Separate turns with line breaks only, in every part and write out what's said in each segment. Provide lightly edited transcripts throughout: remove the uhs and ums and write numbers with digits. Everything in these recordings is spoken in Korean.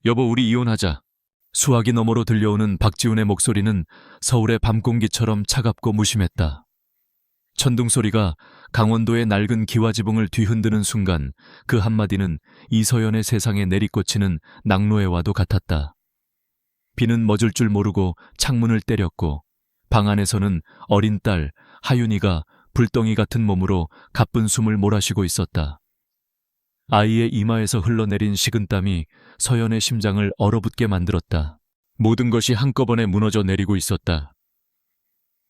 여보, 우리 이혼하자. 수화기 너머로 들려오는 박지훈의 목소리는 서울의 밤공기처럼 차갑고 무심했다. 천둥 소리가 강원도의 낡은 기와지붕을 뒤흔드는 순간 그 한마디는 이서연의 세상에 내리꽂히는 낙노해와도 같았다. 비는 멎을 줄 모르고 창문을 때렸고 방 안에서는 어린 딸 하윤이가 불덩이 같은 몸으로 가쁜 숨을 몰아쉬고 있었다. 아이의 이마에서 흘러내린 식은땀이 서연의 심장을 얼어붙게 만들었다. 모든 것이 한꺼번에 무너져 내리고 있었다.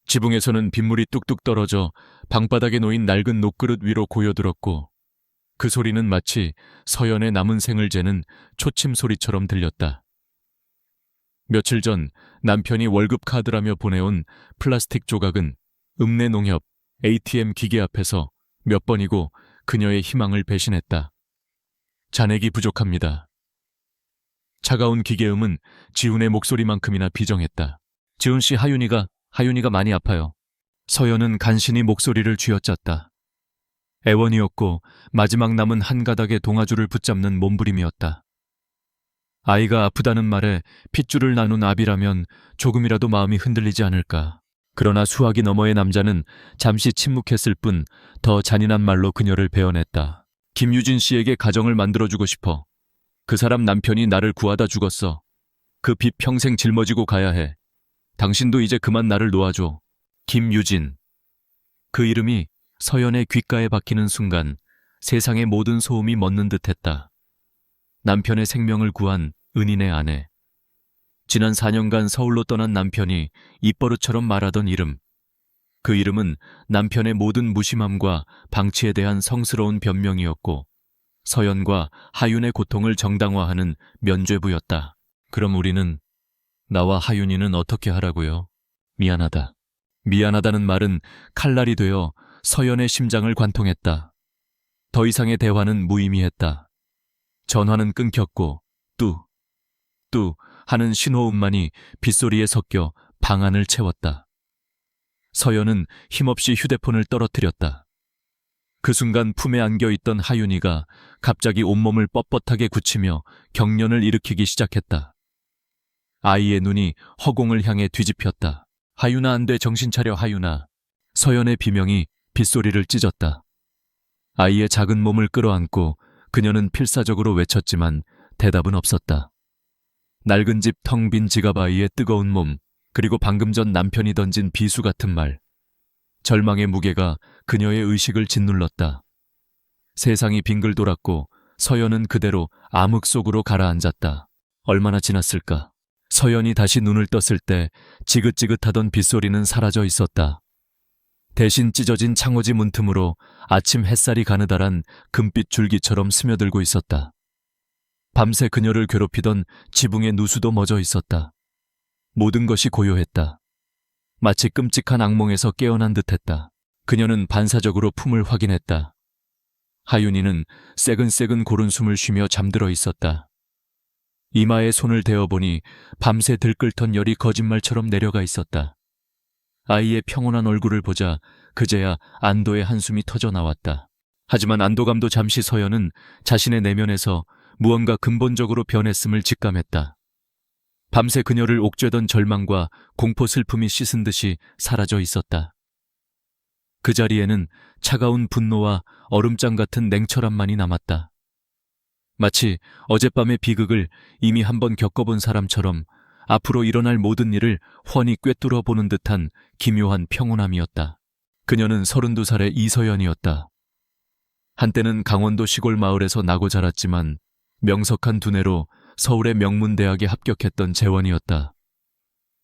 지붕에서는 빗물이 뚝뚝 떨어져 방바닥에 놓인 낡은 녹그릇 위로 고여들었고 그 소리는 마치 서연의 남은 생을 재는 초침 소리처럼 들렸다. 며칠 전 남편이 월급 카드라며 보내온 플라스틱 조각은 읍내농협 ATM 기계 앞에서 몇 번이고 그녀의 희망을 배신했다. 잔액이 부족합니다. 차가운 기계음은 지훈의 목소리만큼이나 비정했다. 지훈 씨, 하윤이가 많이 아파요. 서연은 간신히 목소리를 쥐어짰다. 애원이었고 마지막 남은 한 가닥의 동아줄을 붙잡는 몸부림이었다. 아이가 아프다는 말에 핏줄을 나눈 아비라면 조금이라도 마음이 흔들리지 않을까. 그러나 수화기 너머의 남자는 잠시 침묵했을 뿐 더 잔인한 말로 그녀를 베어냈다. 김유진 씨에게 가정을 만들어주고 싶어. 그 사람 남편이 나를 구하다 죽었어. 그 빚 평생 짊어지고 가야 해. 당신도 이제 그만 나를 놓아줘. 김유진. 그 이름이 서연의 귓가에 박히는 순간 세상의 모든 소음이 멎는 듯했다. 남편의 생명을 구한 은인의 아내. 지난 4년간 서울로 떠난 남편이 입버릇처럼 말하던 이름. 그 이름은 남편의 모든 무심함과 방치에 대한 성스러운 변명이었고 서연과 하윤의 고통을 정당화하는 면죄부였다. 그럼 우리는, 나와 하윤이는 어떻게 하라고요? 미안하다. 미안하다는 말은 칼날이 되어 서연의 심장을 관통했다. 더 이상의 대화는 무의미했다. 전화는 끊겼고 뚜 하는 신호음만이 빗소리에 섞여 방 안을 채웠다. 서연은 힘없이 휴대폰을 떨어뜨렸다. 그 순간 품에 안겨있던 하윤이가 갑자기 온몸을 뻣뻣하게 굳히며 경련을 일으키기 시작했다. 아이의 눈이 허공을 향해 뒤집혔다. 하윤아, 안 돼, 정신 차려, 하윤아. 서연의 비명이 빗소리를 찢었다. 아이의 작은 몸을 끌어안고 그녀는 필사적으로 외쳤지만 대답은 없었다. 낡은 집 텅 빈 지갑 아이의 뜨거운 몸, 그리고 방금 전 남편이 던진 비수 같은 말. 절망의 무게가 그녀의 의식을 짓눌렀다. 세상이 빙글 돌았고 서연은 그대로 암흑 속으로 가라앉았다. 얼마나 지났을까? 서연이 다시 눈을 떴을 때 지긋지긋하던 빗소리는 사라져 있었다. 대신 찢어진 창호지 문틈으로 아침 햇살이 가느다란 금빛 줄기처럼 스며들고 있었다. 밤새 그녀를 괴롭히던 지붕의 누수도 멎어 있었다. 모든 것이 고요했다. 마치 끔찍한 악몽에서 깨어난 듯했다. 그녀는 반사적으로 품을 확인했다. 하윤이는 새근새근 고른 숨을 쉬며 잠들어 있었다. 이마에 손을 대어보니 밤새 들끓던 열이 거짓말처럼 내려가 있었다. 아이의 평온한 얼굴을 보자 그제야 안도의 한숨이 터져 나왔다. 하지만 안도감도 잠시 서연은 자신의 내면에서 무언가 근본적으로 변했음을 직감했다. 밤새 그녀를 옥죄던 절망과 공포 슬픔이 씻은 듯이 사라져 있었다. 그 자리에는 차가운 분노와 얼음장 같은 냉철함만이 남았다. 마치 어젯밤의 비극을 이미 한번 겪어본 사람처럼 앞으로 일어날 모든 일을 훤히 꿰뚫어 보는 듯한 기묘한 평온함이었다. 그녀는 32살의 이서연이었다. 한때는 강원도 시골 마을에서 나고 자랐지만 명석한 두뇌로 서울의 명문대학에 합격했던 재원이었다.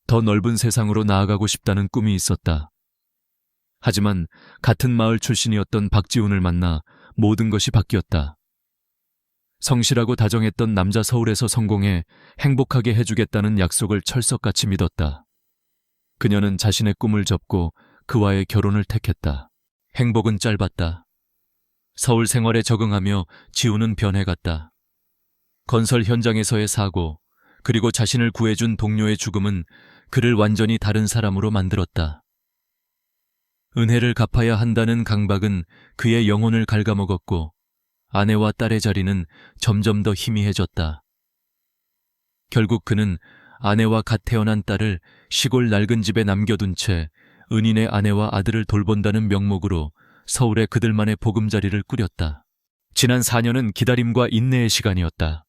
더 넓은 세상으로 나아가고 싶다는 꿈이 있었다. 하지만 같은 마을 출신이었던 박지훈을 만나 모든 것이 바뀌었다. 성실하고 다정했던 남자 서울에서 성공해 행복하게 해주겠다는 약속을 철석같이 믿었다. 그녀는 자신의 꿈을 접고 그와의 결혼을 택했다. 행복은 짧았다. 서울 생활에 적응하며 지우는 변해갔다. 건설 현장에서의 사고, 그리고 자신을 구해준 동료의 죽음은 그를 완전히 다른 사람으로 만들었다. 은혜를 갚아야 한다는 강박은 그의 영혼을 갉아먹었고 아내와 딸의 자리는 점점 더 희미해졌다. 결국 그는 아내와 갓 태어난 딸을 시골 낡은 집에 남겨둔 채 은인의 아내와 아들을 돌본다는 명목으로 서울에 그들만의 보금자리를 꾸렸다. 지난 4년은 기다림과 인내의 시간이었다.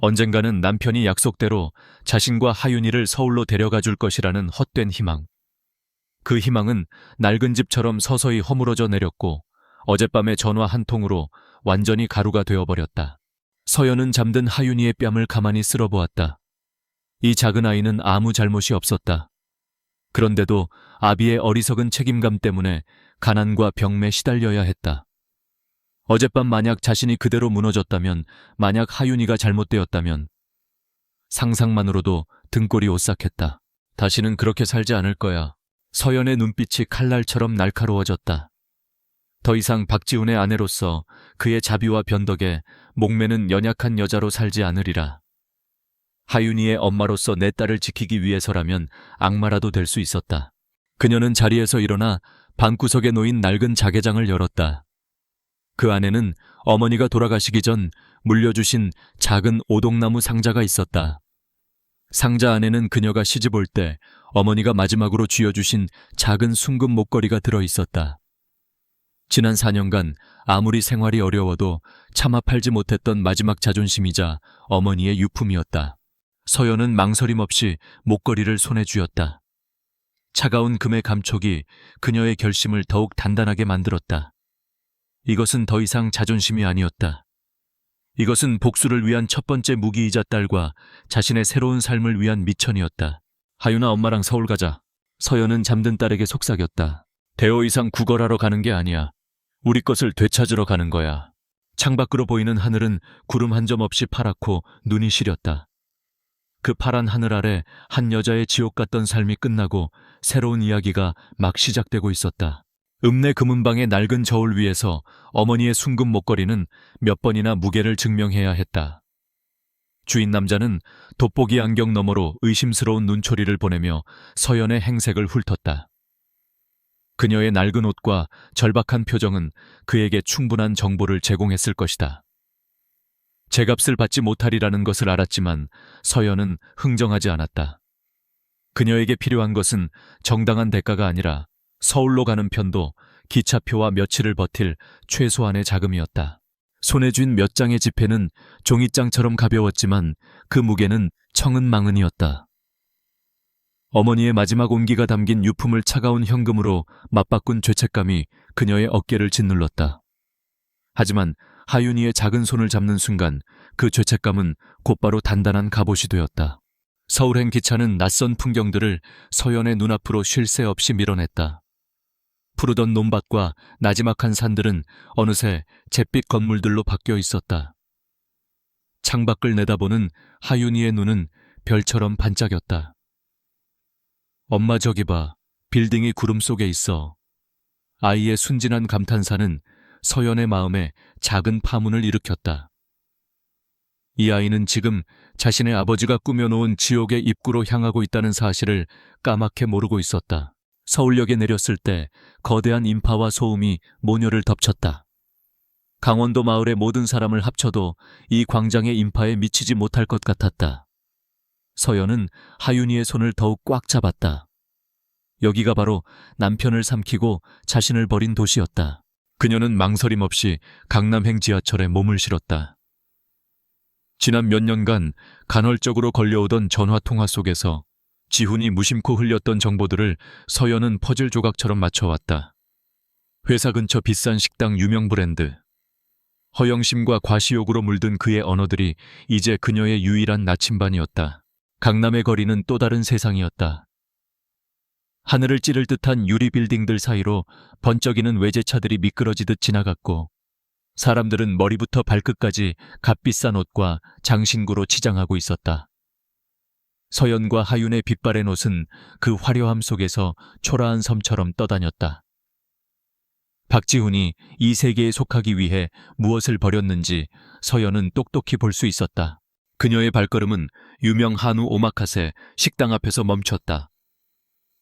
언젠가는 남편이 약속대로 자신과 하윤이를 서울로 데려가 줄 것이라는 헛된 희망. 그 희망은 낡은 집처럼 서서히 허물어져 내렸고 어젯밤의 전화 한 통으로 완전히 가루가 되어버렸다. 서연은 잠든 하윤이의 뺨을 가만히 쓸어보았다. 이 작은 아이는 아무 잘못이 없었다. 그런데도 아비의 어리석은 책임감 때문에 가난과 병에 시달려야 했다. 어젯밤 만약 자신이 그대로 무너졌다면, 만약 하윤이가 잘못되었다면 상상만으로도 등골이 오싹했다. 다시는 그렇게 살지 않을 거야. 서연의 눈빛이 칼날처럼 날카로워졌다. 더 이상 박지훈의 아내로서 그의 자비와 변덕에 목매는 연약한 여자로 살지 않으리라. 하윤이의 엄마로서 내 딸을 지키기 위해서라면 악마라도 될 수 있었다. 그녀는 자리에서 일어나 방구석에 놓인 낡은 자개장을 열었다. 그 안에는 어머니가 돌아가시기 전 물려주신 작은 오동나무 상자가 있었다. 상자 안에는 그녀가 시집 올 때 어머니가 마지막으로 쥐어주신 작은 순금 목걸이가 들어있었다. 지난 4년간 아무리 생활이 어려워도 차마 팔지 못했던 마지막 자존심이자 어머니의 유품이었다. 서연은 망설임 없이 목걸이를 손에 쥐었다. 차가운 금의 감촉이 그녀의 결심을 더욱 단단하게 만들었다. 이것은 더 이상 자존심이 아니었다. 이것은 복수를 위한 첫 번째 무기이자 딸과 자신의 새로운 삶을 위한 미천이었다. 하윤아, 엄마랑 서울 가자. 서연은 잠든 딸에게 속삭였다. 대호 이상 구걸하러 가는 게 아니야. 우리 것을 되찾으러 가는 거야. 창밖으로 보이는 하늘은 구름 한 점 없이 파랗고 눈이 시렸다. 그 파란 하늘 아래 한 여자의 지옥 같던 삶이 끝나고 새로운 이야기가 막 시작되고 있었다. 읍내 금은방의 낡은 저울 위에서 어머니의 순금 목걸이는 몇 번이나 무게를 증명해야 했다. 주인 남자는 돋보기 안경 너머로 의심스러운 눈초리를 보내며 서연의 행색을 훑었다. 그녀의 낡은 옷과 절박한 표정은 그에게 충분한 정보를 제공했을 것이다. 제값을 받지 못하리라는 것을 알았지만 서연은 흥정하지 않았다. 그녀에게 필요한 것은 정당한 대가가 아니라 서울로 가는 편도 기차표와 며칠을 버틸 최소한의 자금이었다. 손에 쥔 몇 장의 지폐는 종이장처럼 가벼웠지만 그 무게는 청은망은이었다. 어머니의 마지막 온기가 담긴 유품을 차가운 현금으로 맞바꾼 죄책감이 그녀의 어깨를 짓눌렀다. 하지만 하윤이의 작은 손을 잡는 순간 그 죄책감은 곧바로 단단한 갑옷이 되었다. 서울행 기차는 낯선 풍경들을 서연의 눈앞으로 쉴 새 없이 밀어냈다. 푸르던 논밭과 나지막한 산들은 어느새 잿빛 건물들로 바뀌어 있었다. 창밖을 내다보는 하윤이의 눈은 별처럼 반짝였다. 엄마, 저기 봐. 빌딩이 구름 속에 있어. 아이의 순진한 감탄사는 서연의 마음에 작은 파문을 일으켰다. 이 아이는 지금 자신의 아버지가 꾸며놓은 지옥의 입구로 향하고 있다는 사실을 까맣게 모르고 있었다. 서울역에 내렸을 때 거대한 인파와 소음이 모녀를 덮쳤다. 강원도 마을의 모든 사람을 합쳐도 이 광장의 인파에 미치지 못할 것 같았다. 서연은 하윤이의 손을 더욱 꽉 잡았다. 여기가 바로 남편을 삼키고 자신을 버린 도시였다. 그녀는 망설임 없이 강남행 지하철에 몸을 실었다. 지난 몇 년간 간헐적으로 걸려오던 전화통화 속에서 지훈이 무심코 흘렸던 정보들을 서연은 퍼즐 조각처럼 맞춰왔다. 회사 근처 비싼 식당 유명 브랜드. 허영심과 과시욕으로 물든 그의 언어들이 이제 그녀의 유일한 나침반이었다. 강남의 거리는 또 다른 세상이었다. 하늘을 찌를 듯한 유리 빌딩들 사이로 번쩍이는 외제차들이 미끄러지듯 지나갔고 사람들은 머리부터 발끝까지 값비싼 옷과 장신구로 치장하고 있었다. 서연과 하윤의 빛바랜 옷은 그 화려함 속에서 초라한 섬처럼 떠다녔다. 박지훈이 이 세계에 속하기 위해 무엇을 버렸는지 서연은 똑똑히 볼 수 있었다. 그녀의 발걸음은 유명 한우 오마카세 식당 앞에서 멈췄다.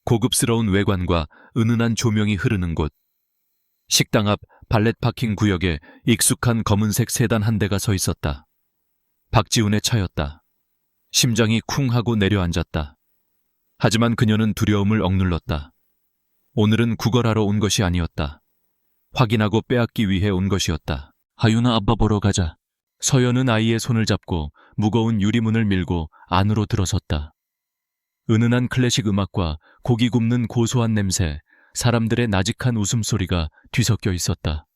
고급스러운 외관과 은은한 조명이 흐르는 곳. 식당 앞 발렛 파킹 구역에 익숙한 검은색 세단 한 대가 서 있었다. 박지훈의 차였다. 심장이 쿵 하고 내려앉았다. 하지만 그녀는 두려움을 억눌렀다. 오늘은 구걸하러 온 것이 아니었다. 확인하고 빼앗기 위해 온 것이었다. 하윤아, 아빠 보러 가자. 서연은 아이의 손을 잡고 무거운 유리문을 밀고 안으로 들어섰다. 은은한 클래식 음악과 고기 굽는 고소한 냄새, 사람들의 나직한 웃음소리가 뒤섞여 있었다.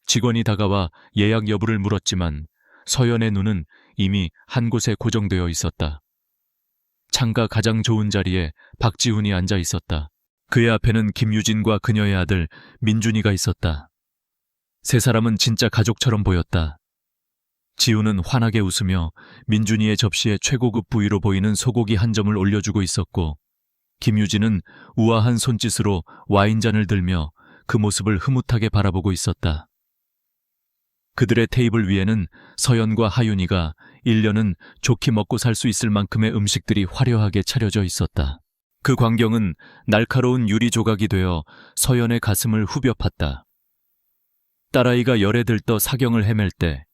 직원이 다가와 예약 여부를 물었지만 서연의 눈은 이미 한 곳에 고정되어 있었다. 창가 가장 좋은 자리에 박지훈이 앉아 있었다. 그의 앞에는 김유진과 그녀의 아들 민준이가 있었다. 세 사람은 진짜 가족처럼 보였다. 지훈은 환하게 웃으며 민준이의 접시에 최고급 부위로 보이는 소고기 한 점을 올려주고 있었고, 김유진은 우아한 손짓으로 와인잔을 들며 그 모습을 흐뭇하게 바라보고 있었다. 그들의 테이블 위에는 서연과 하윤이가 1년은 좋게 먹고 살 수 있을 만큼의 음식들이 화려하게 차려져 있었다. 그 광경은 날카로운 유리 조각이 되어 서연의 가슴을 후벼 팠다. 딸아이가 열에 들떠 사경을 헤맬 때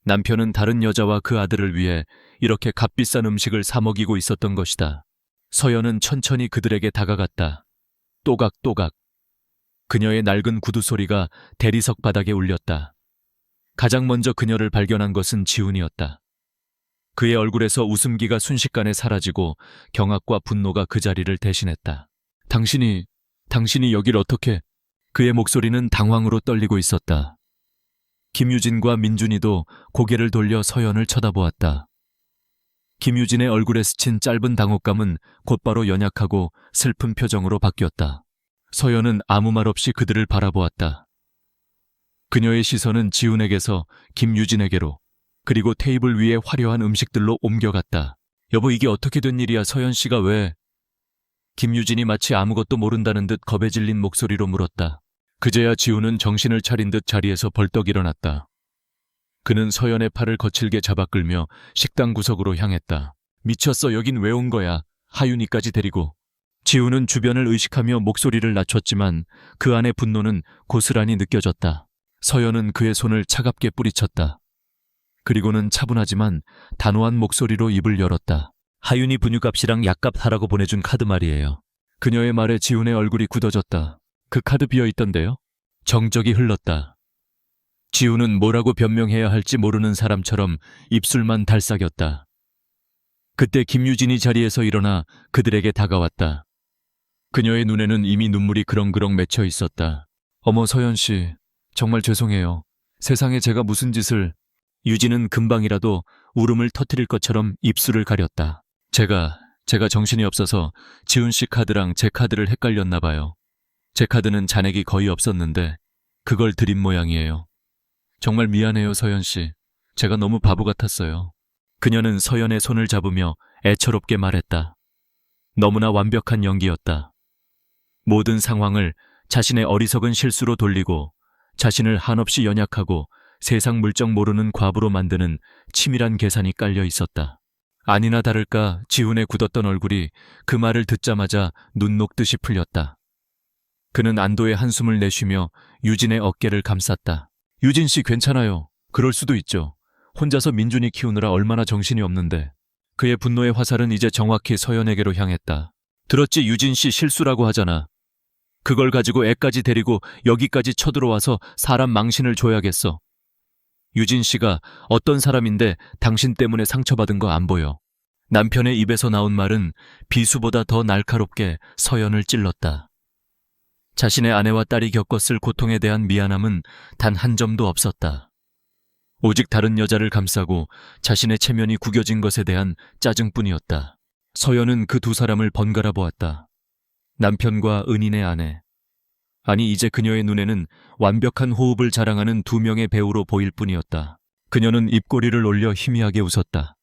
남편은 다른 여자와 그 아들을 위해 이렇게 값비싼 음식을 사 먹이고 있었던 것이다. 서연은 천천히 그들에게 다가갔다. 또각또각. 그녀의 낡은 구두 소리가 대리석 바닥에 울렸다. 가장 먼저 그녀를 발견한 것은 지훈이었다. 그의 얼굴에서 웃음기가 순식간에 사라지고 경악과 분노가 그 자리를 대신했다. 당신이 여길 어떻게... 그의 목소리는 당황으로 떨리고 있었다. 김유진과 민준이도 고개를 돌려 서연을 쳐다보았다. 김유진의 얼굴에 스친 짧은 당혹감은 곧바로 연약하고 슬픈 표정으로 바뀌었다. 서연은 아무 말 없이 그들을 바라보았다. 그녀의 시선은 지훈에게서 김유진에게로, 그리고 테이블 위에 화려한 음식들로 옮겨갔다. 여보, 이게 어떻게 된 일이야? 서연 씨가 왜... 김유진이 마치 아무것도 모른다는 듯 겁에 질린 목소리로 물었다. 그제야 지훈은 정신을 차린 듯 자리에서 벌떡 일어났다. 그는 서연의 팔을 거칠게 잡아 끌며 식당 구석으로 향했다. 미쳤어, 여긴 왜 온 거야? 하윤이까지 데리고. 지훈은 주변을 의식하며 목소리를 낮췄지만 그 안의 분노는 고스란히 느껴졌다. 서연은 그의 손을 차갑게 뿌리쳤다. 그리고는 차분하지만 단호한 목소리로 입을 열었다. 하윤이 분유값이랑 약값 하라고 보내준 카드 말이에요. 그녀의 말에 지훈의 얼굴이 굳어졌다. 그 카드 비어있던데요? 정적이 흘렀다. 지훈은 뭐라고 변명해야 할지 모르는 사람처럼 입술만 달싹였다. 그때 김유진이 자리에서 일어나 그들에게 다가왔다. 그녀의 눈에는 이미 눈물이 그렁그렁 맺혀 있었다. 어머, 서연 씨, 정말 죄송해요. 세상에 제가 무슨 짓을... 유진은 금방이라도 울음을 터뜨릴 것처럼 입술을 가렸다. 제가 정신이 없어서 지훈 씨 카드랑 제 카드를 헷갈렸나 봐요. 제 카드는 잔액이 거의 없었는데 그걸 드린 모양이에요. 정말 미안해요, 서연 씨. 제가 너무 바보 같았어요. 그녀는 서연의 손을 잡으며 애처롭게 말했다. 너무나 완벽한 연기였다. 모든 상황을 자신의 어리석은 실수로 돌리고 자신을 한없이 연약하고 세상 물정 모르는 과부로 만드는 치밀한 계산이 깔려 있었다. 아니나 다를까 지훈의 굳었던 얼굴이 그 말을 듣자마자 눈 녹듯이 풀렸다. 그는 안도의 한숨을 내쉬며 유진의 어깨를 감쌌다. 유진 씨 괜찮아요. 그럴 수도 있죠. 혼자서 민준이 키우느라 얼마나 정신이 없는데. 그의 분노의 화살은 이제 정확히 서연에게로 향했다. 들었지, 유진 씨 실수라고 하잖아. 그걸 가지고 애까지 데리고 여기까지 쳐들어와서 사람 망신을 줘야겠어. 유진 씨가 어떤 사람인데 당신 때문에 상처받은 거 안 보여. 남편의 입에서 나온 말은 비수보다 더 날카롭게 서연을 찔렀다. 자신의 아내와 딸이 겪었을 고통에 대한 미안함은 단 한 점도 없었다. 오직 다른 여자를 감싸고 자신의 체면이 구겨진 것에 대한 짜증뿐이었다. 서연은 그 두 사람을 번갈아 보았다. 남편과 은인의 아내. 아니, 이제 그녀의 눈에는 완벽한 호흡을 자랑하는 두 명의 배우로 보일 뿐이었다. 그녀는 입꼬리를 올려 희미하게 웃었다.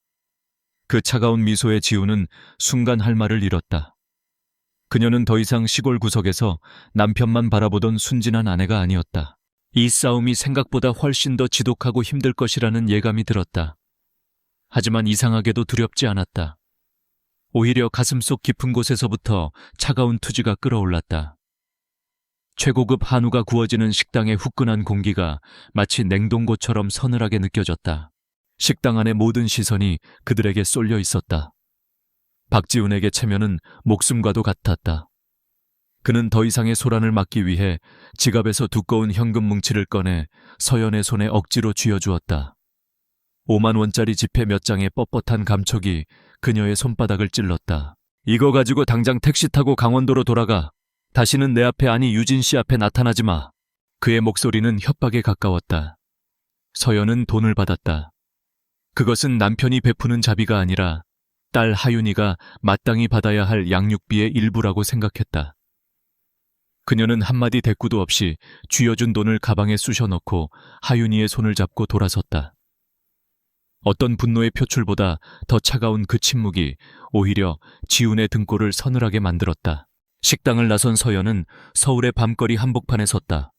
그 차가운 미소에 지훈은 순간 할 말을 잃었다. 그녀는 더 이상 시골 구석에서 남편만 바라보던 순진한 아내가 아니었다. 이 싸움이 생각보다 훨씬 더 지독하고 힘들 것이라는 예감이 들었다. 하지만 이상하게도 두렵지 않았다. 오히려 가슴속 깊은 곳에서부터 차가운 투지가 끓어올랐다. 최고급 한우가 구워지는 식당의 후끈한 공기가 마치 냉동고처럼 서늘하게 느껴졌다. 식당 안의 모든 시선이 그들에게 쏠려 있었다. 박지훈에게 체면은 목숨과도 같았다. 그는 더 이상의 소란을 막기 위해 지갑에서 두꺼운 현금 뭉치를 꺼내 서연의 손에 억지로 쥐어주었다. 5만 원짜리 지폐 몇 장의 뻣뻣한 감촉이 그녀의 손바닥을 찔렀다. 이거 가지고 당장 택시 타고 강원도로 돌아가. 다시는 내 앞에 아니 유진 씨 앞에 나타나지 마. 그의 목소리는 협박에 가까웠다. 서연은 돈을 받았다. 그것은 남편이 베푸는 자비가 아니라 딸 하윤이가 마땅히 받아야 할 양육비의 일부라고 생각했다. 그녀는 한마디 대꾸도 없이 쥐어준 돈을 가방에 쑤셔 넣고 하윤이의 손을 잡고 돌아섰다. 어떤 분노의 표출보다 더 차가운 그 침묵이 오히려 지훈의 등골을 서늘하게 만들었다. 식당을 나선 서연은 서울의 밤거리 한복판에 섰다.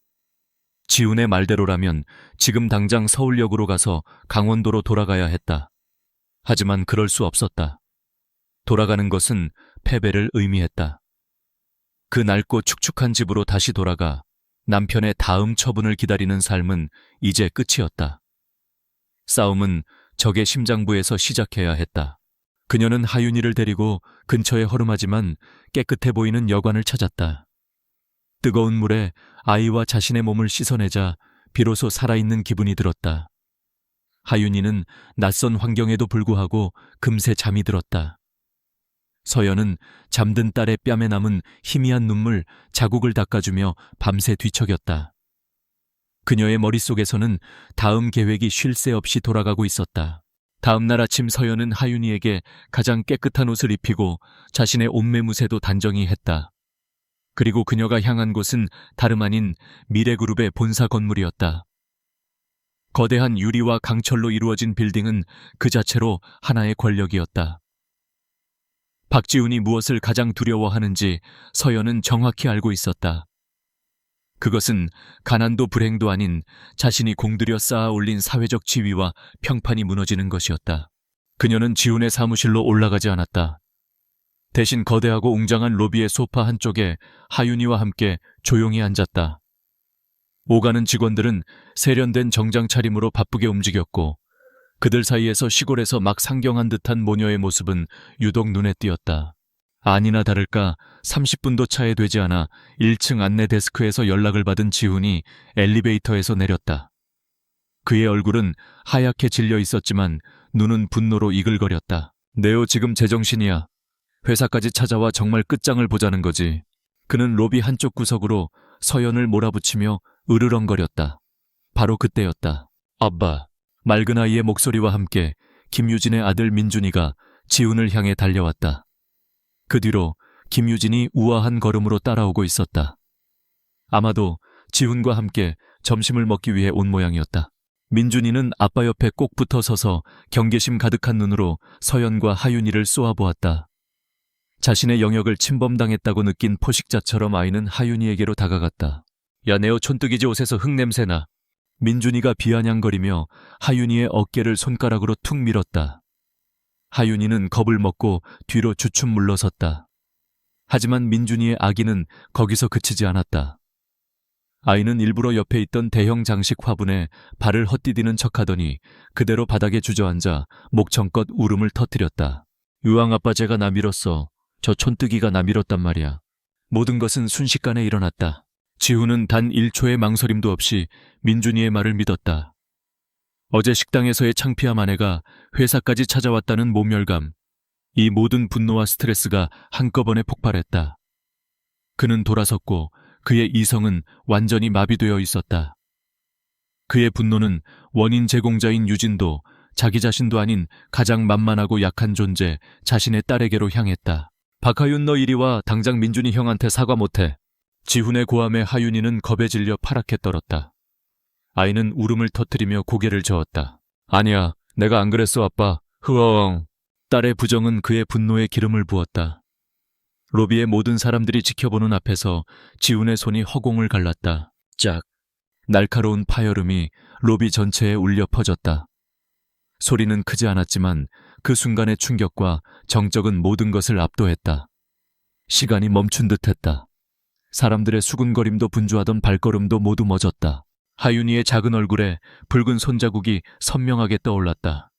지훈의 말대로라면 지금 당장 서울역으로 가서 강원도로 돌아가야 했다. 하지만 그럴 수 없었다. 돌아가는 것은 패배를 의미했다. 그 낡고 축축한 집으로 다시 돌아가 남편의 다음 처분을 기다리는 삶은 이제 끝이었다. 싸움은 적의 심장부에서 시작해야 했다. 그녀는 하윤이를 데리고 근처의 허름하지만 깨끗해 보이는 여관을 찾았다. 뜨거운 물에 아이와 자신의 몸을 씻어내자 비로소 살아있는 기분이 들었다. 하윤이는 낯선 환경에도 불구하고 금세 잠이 들었다. 서연은 잠든 딸의 뺨에 남은 희미한 눈물 자국을 닦아주며 밤새 뒤척였다. 그녀의 머릿속에서는 다음 계획이 쉴 새 없이 돌아가고 있었다. 다음 날 아침 서연은 하윤이에게 가장 깨끗한 옷을 입히고 자신의 옷매무새도 단정히 했다. 그리고 그녀가 향한 곳은 다름 아닌 미래그룹의 본사 건물이었다. 거대한 유리와 강철로 이루어진 빌딩은 그 자체로 하나의 권력이었다. 박지훈이 무엇을 가장 두려워하는지 서연은 정확히 알고 있었다. 그것은 가난도 불행도 아닌 자신이 공들여 쌓아 올린 사회적 지위와 평판이 무너지는 것이었다. 그녀는 지훈의 사무실로 올라가지 않았다. 대신 거대하고 웅장한 로비의 소파 한쪽에 하윤이와 함께 조용히 앉았다. 오가는 직원들은 세련된 정장 차림으로 바쁘게 움직였고 그들 사이에서 시골에서 막 상경한 듯한 모녀의 모습은 유독 눈에 띄었다. 아니나 다를까 30분도 차에 되지 않아 1층 안내 데스크에서 연락을 받은 지훈이 엘리베이터에서 내렸다. 그의 얼굴은 하얗게 질려 있었지만 눈은 분노로 이글거렸다. 네오 지금 제정신이야. 회사까지 찾아와 정말 끝장을 보자는 거지. 그는 로비 한쪽 구석으로 서연을 몰아붙이며 으르렁거렸다. 바로 그때였다. 아빠. 맑은 아이의 목소리와 함께 김유진의 아들 민준이가 지훈을 향해 달려왔다. 그 뒤로 김유진이 우아한 걸음으로 따라오고 있었다. 아마도 지훈과 함께 점심을 먹기 위해 온 모양이었다. 민준이는 아빠 옆에 꼭 붙어 서서 경계심 가득한 눈으로 서연과 하윤이를 쏘아보았다. 자신의 영역을 침범당했다고 느낀 포식자처럼 아이는 하윤이에게로 다가갔다. 야, 네오 촌뜨기지 옷에서 흙냄새나. 민준이가 비아냥거리며 하윤이의 어깨를 손가락으로 툭 밀었다. 하윤이는 겁을 먹고 뒤로 주춤 물러섰다. 하지만 민준이의 아기는 거기서 그치지 않았다. 아이는 일부러 옆에 있던 대형 장식 화분에 발을 헛디디는 척하더니 그대로 바닥에 주저앉아 목청껏 울음을 터뜨렸다. 의왕 아빠 제가 나 밀었어. 저 촌뜨기가 나 밀었단 말이야. 모든 것은 순식간에 일어났다. 지훈은 단 1초의 망설임도 없이 민준이의 말을 믿었다. 어제 식당에서의 창피함 아내가 회사까지 찾아왔다는 모멸감, 이 모든 분노와 스트레스가 한꺼번에 폭발했다. 그는 돌아섰고 그의 이성은 완전히 마비되어 있었다. 그의 분노는 원인 제공자인 유진도 자기 자신도 아닌 가장 만만하고 약한 존재 자신의 딸에게로 향했다. 박하윤 너 이리 와. 당장 민준이 형한테 사과 못해. 지훈의 고함에 하윤이는 겁에 질려 파랗게 떨었다. 아이는 울음을 터뜨리며 고개를 저었다. 아니야, 내가 안 그랬어 아빠. 흐엉. 딸의 부정은 그의 분노에 기름을 부었다. 로비의 모든 사람들이 지켜보는 앞에서 지훈의 손이 허공을 갈랐다. 짝. 날카로운 파열음이 로비 전체에 울려 퍼졌다. 소리는 크지 않았지만 그 순간의 충격과 정적은 모든 것을 압도했다. 시간이 멈춘 듯했다. 사람들의 수군거림도 분주하던 발걸음도 모두 멎었다. 하윤이의 작은 얼굴에 붉은 손자국이 선명하게 떠올랐다.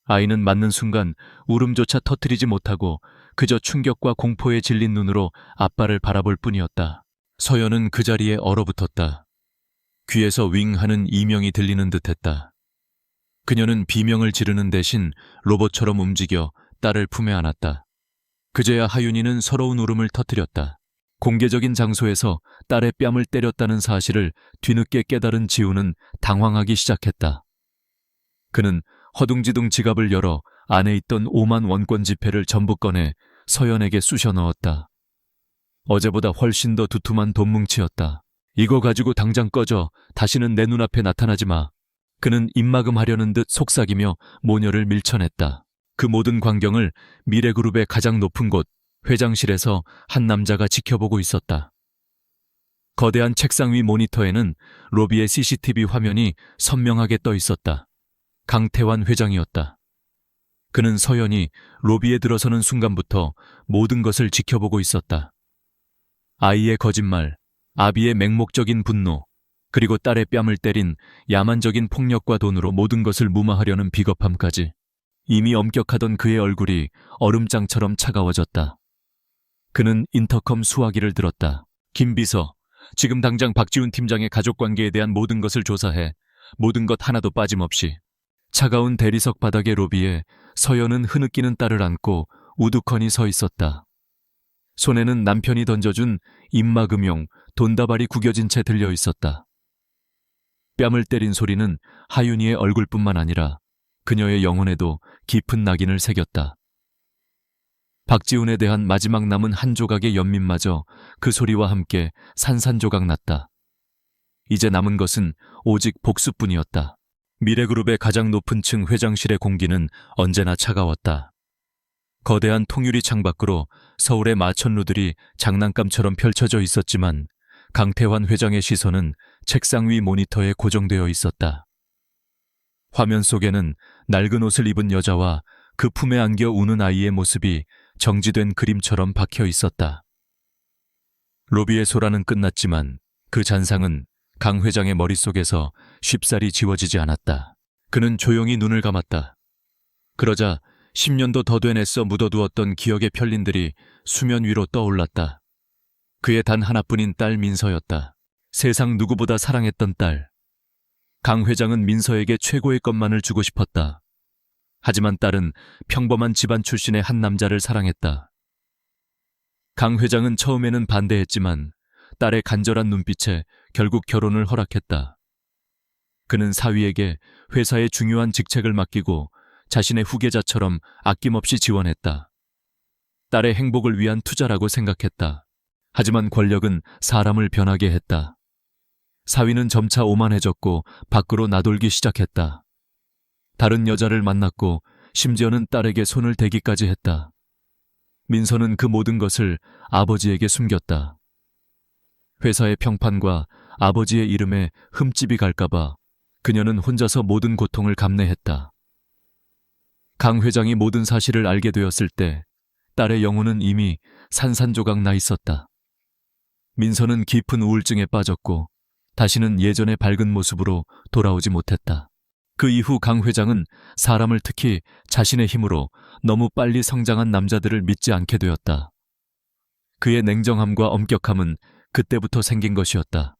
아이는 맞는 순간 울음조차 터뜨리지 못하고 그저 충격과 공포에 질린 눈으로 아빠를 바라볼 뿐이었다. 서연은 그 자리에 얼어붙었다. 귀에서 윙 하는 이명이 들리는 듯했다. 그녀는 비명을 지르는 대신 로봇처럼 움직여 딸을 품에 안았다. 그제야 하윤이는 서러운 울음을 터뜨렸다. 공개적인 장소에서 딸의 뺨을 때렸다는 사실을 뒤늦게 깨달은 지우는 당황하기 시작했다. 그는 허둥지둥 지갑을 열어 안에 있던 5만 원권 지폐를 전부 꺼내 서연에게 쑤셔 넣었다. 어제보다 훨씬 더 두툼한 돈 뭉치였다. 이거 가지고 당장 꺼져. 다시는 내 눈앞에 나타나지 마. 그는 입막음하려는 듯 속삭이며 모녀를 밀쳐냈다. 그 모든 광경을 미래그룹의 가장 높은 곳, 회장실에서 한 남자가 지켜보고 있었다. 거대한 책상 위 모니터에는 로비의 CCTV 화면이 선명하게 떠 있었다. 강태환 회장이었다. 그는 서연이 로비에 들어서는 순간부터 모든 것을 지켜보고 있었다. 아이의 거짓말, 아비의 맹목적인 분노, 그리고 딸의 뺨을 때린 야만적인 폭력과 돈으로 모든 것을 무마하려는 비겁함까지. 이미 엄격하던 그의 얼굴이 얼음장처럼 차가워졌다. 그는 인터컴 수화기를 들었다. 김 비서, 지금 당장 박지훈 팀장의 가족관계에 대한 모든 것을 조사해. 모든 것 하나도 빠짐없이. 차가운 대리석 바닥의 로비에 서연은 흐느끼는 딸을 안고 우두커니 서 있었다. 손에는 남편이 던져준 입막음용 돈다발이 구겨진 채 들려 있었다. 뺨을 때린 소리는 하윤이의 얼굴뿐만 아니라 그녀의 영혼에도 깊은 낙인을 새겼다. 박지훈에 대한 마지막 남은 한 조각의 연민마저 그 소리와 함께 산산조각 났다. 이제 남은 것은 오직 복수뿐이었다. 미래그룹의 가장 높은 층 회장실의 공기는 언제나 차가웠다. 거대한 통유리 창밖으로 서울의 마천루들이 장난감처럼 펼쳐져 있었지만 강태환 회장의 시선은 책상 위 모니터에 고정되어 있었다. 화면 속에는 낡은 옷을 입은 여자와 그 품에 안겨 우는 아이의 모습이 정지된 그림처럼 박혀 있었다. 로비의 소란은 끝났지만 그 잔상은 강 회장의 머릿속에서 쉽사리 지워지지 않았다. 그는 조용히 눈을 감았다. 그러자 10년도 더 된 애써 묻어두었던 기억의 편린들이 수면 위로 떠올랐다. 그의 단 하나뿐인 딸 민서였다. 세상 누구보다 사랑했던 딸. 강 회장은 민서에게 최고의 것만을 주고 싶었다. 하지만 딸은 평범한 집안 출신의 한 남자를 사랑했다. 강 회장은 처음에는 반대했지만 딸의 간절한 눈빛에 결국 결혼을 허락했다. 그는 사위에게 회사의 중요한 직책을 맡기고 자신의 후계자처럼 아낌없이 지원했다. 딸의 행복을 위한 투자라고 생각했다. 하지만 권력은 사람을 변하게 했다. 사위는 점차 오만해졌고 밖으로 나돌기 시작했다. 다른 여자를 만났고 심지어는 딸에게 손을 대기까지 했다. 민서는 그 모든 것을 아버지에게 숨겼다. 회사의 평판과 아버지의 이름에 흠집이 갈까봐 그녀는 혼자서 모든 고통을 감내했다. 강 회장이 모든 사실을 알게 되었을 때 딸의 영혼은 이미 산산조각 나 있었다. 민서는 깊은 우울증에 빠졌고 다시는 예전의 밝은 모습으로 돌아오지 못했다. 그 이후 강 회장은 사람을 특히 자신의 힘으로 너무 빨리 성장한 남자들을 믿지 않게 되었다. 그의 냉정함과 엄격함은 그때부터 생긴 것이었다.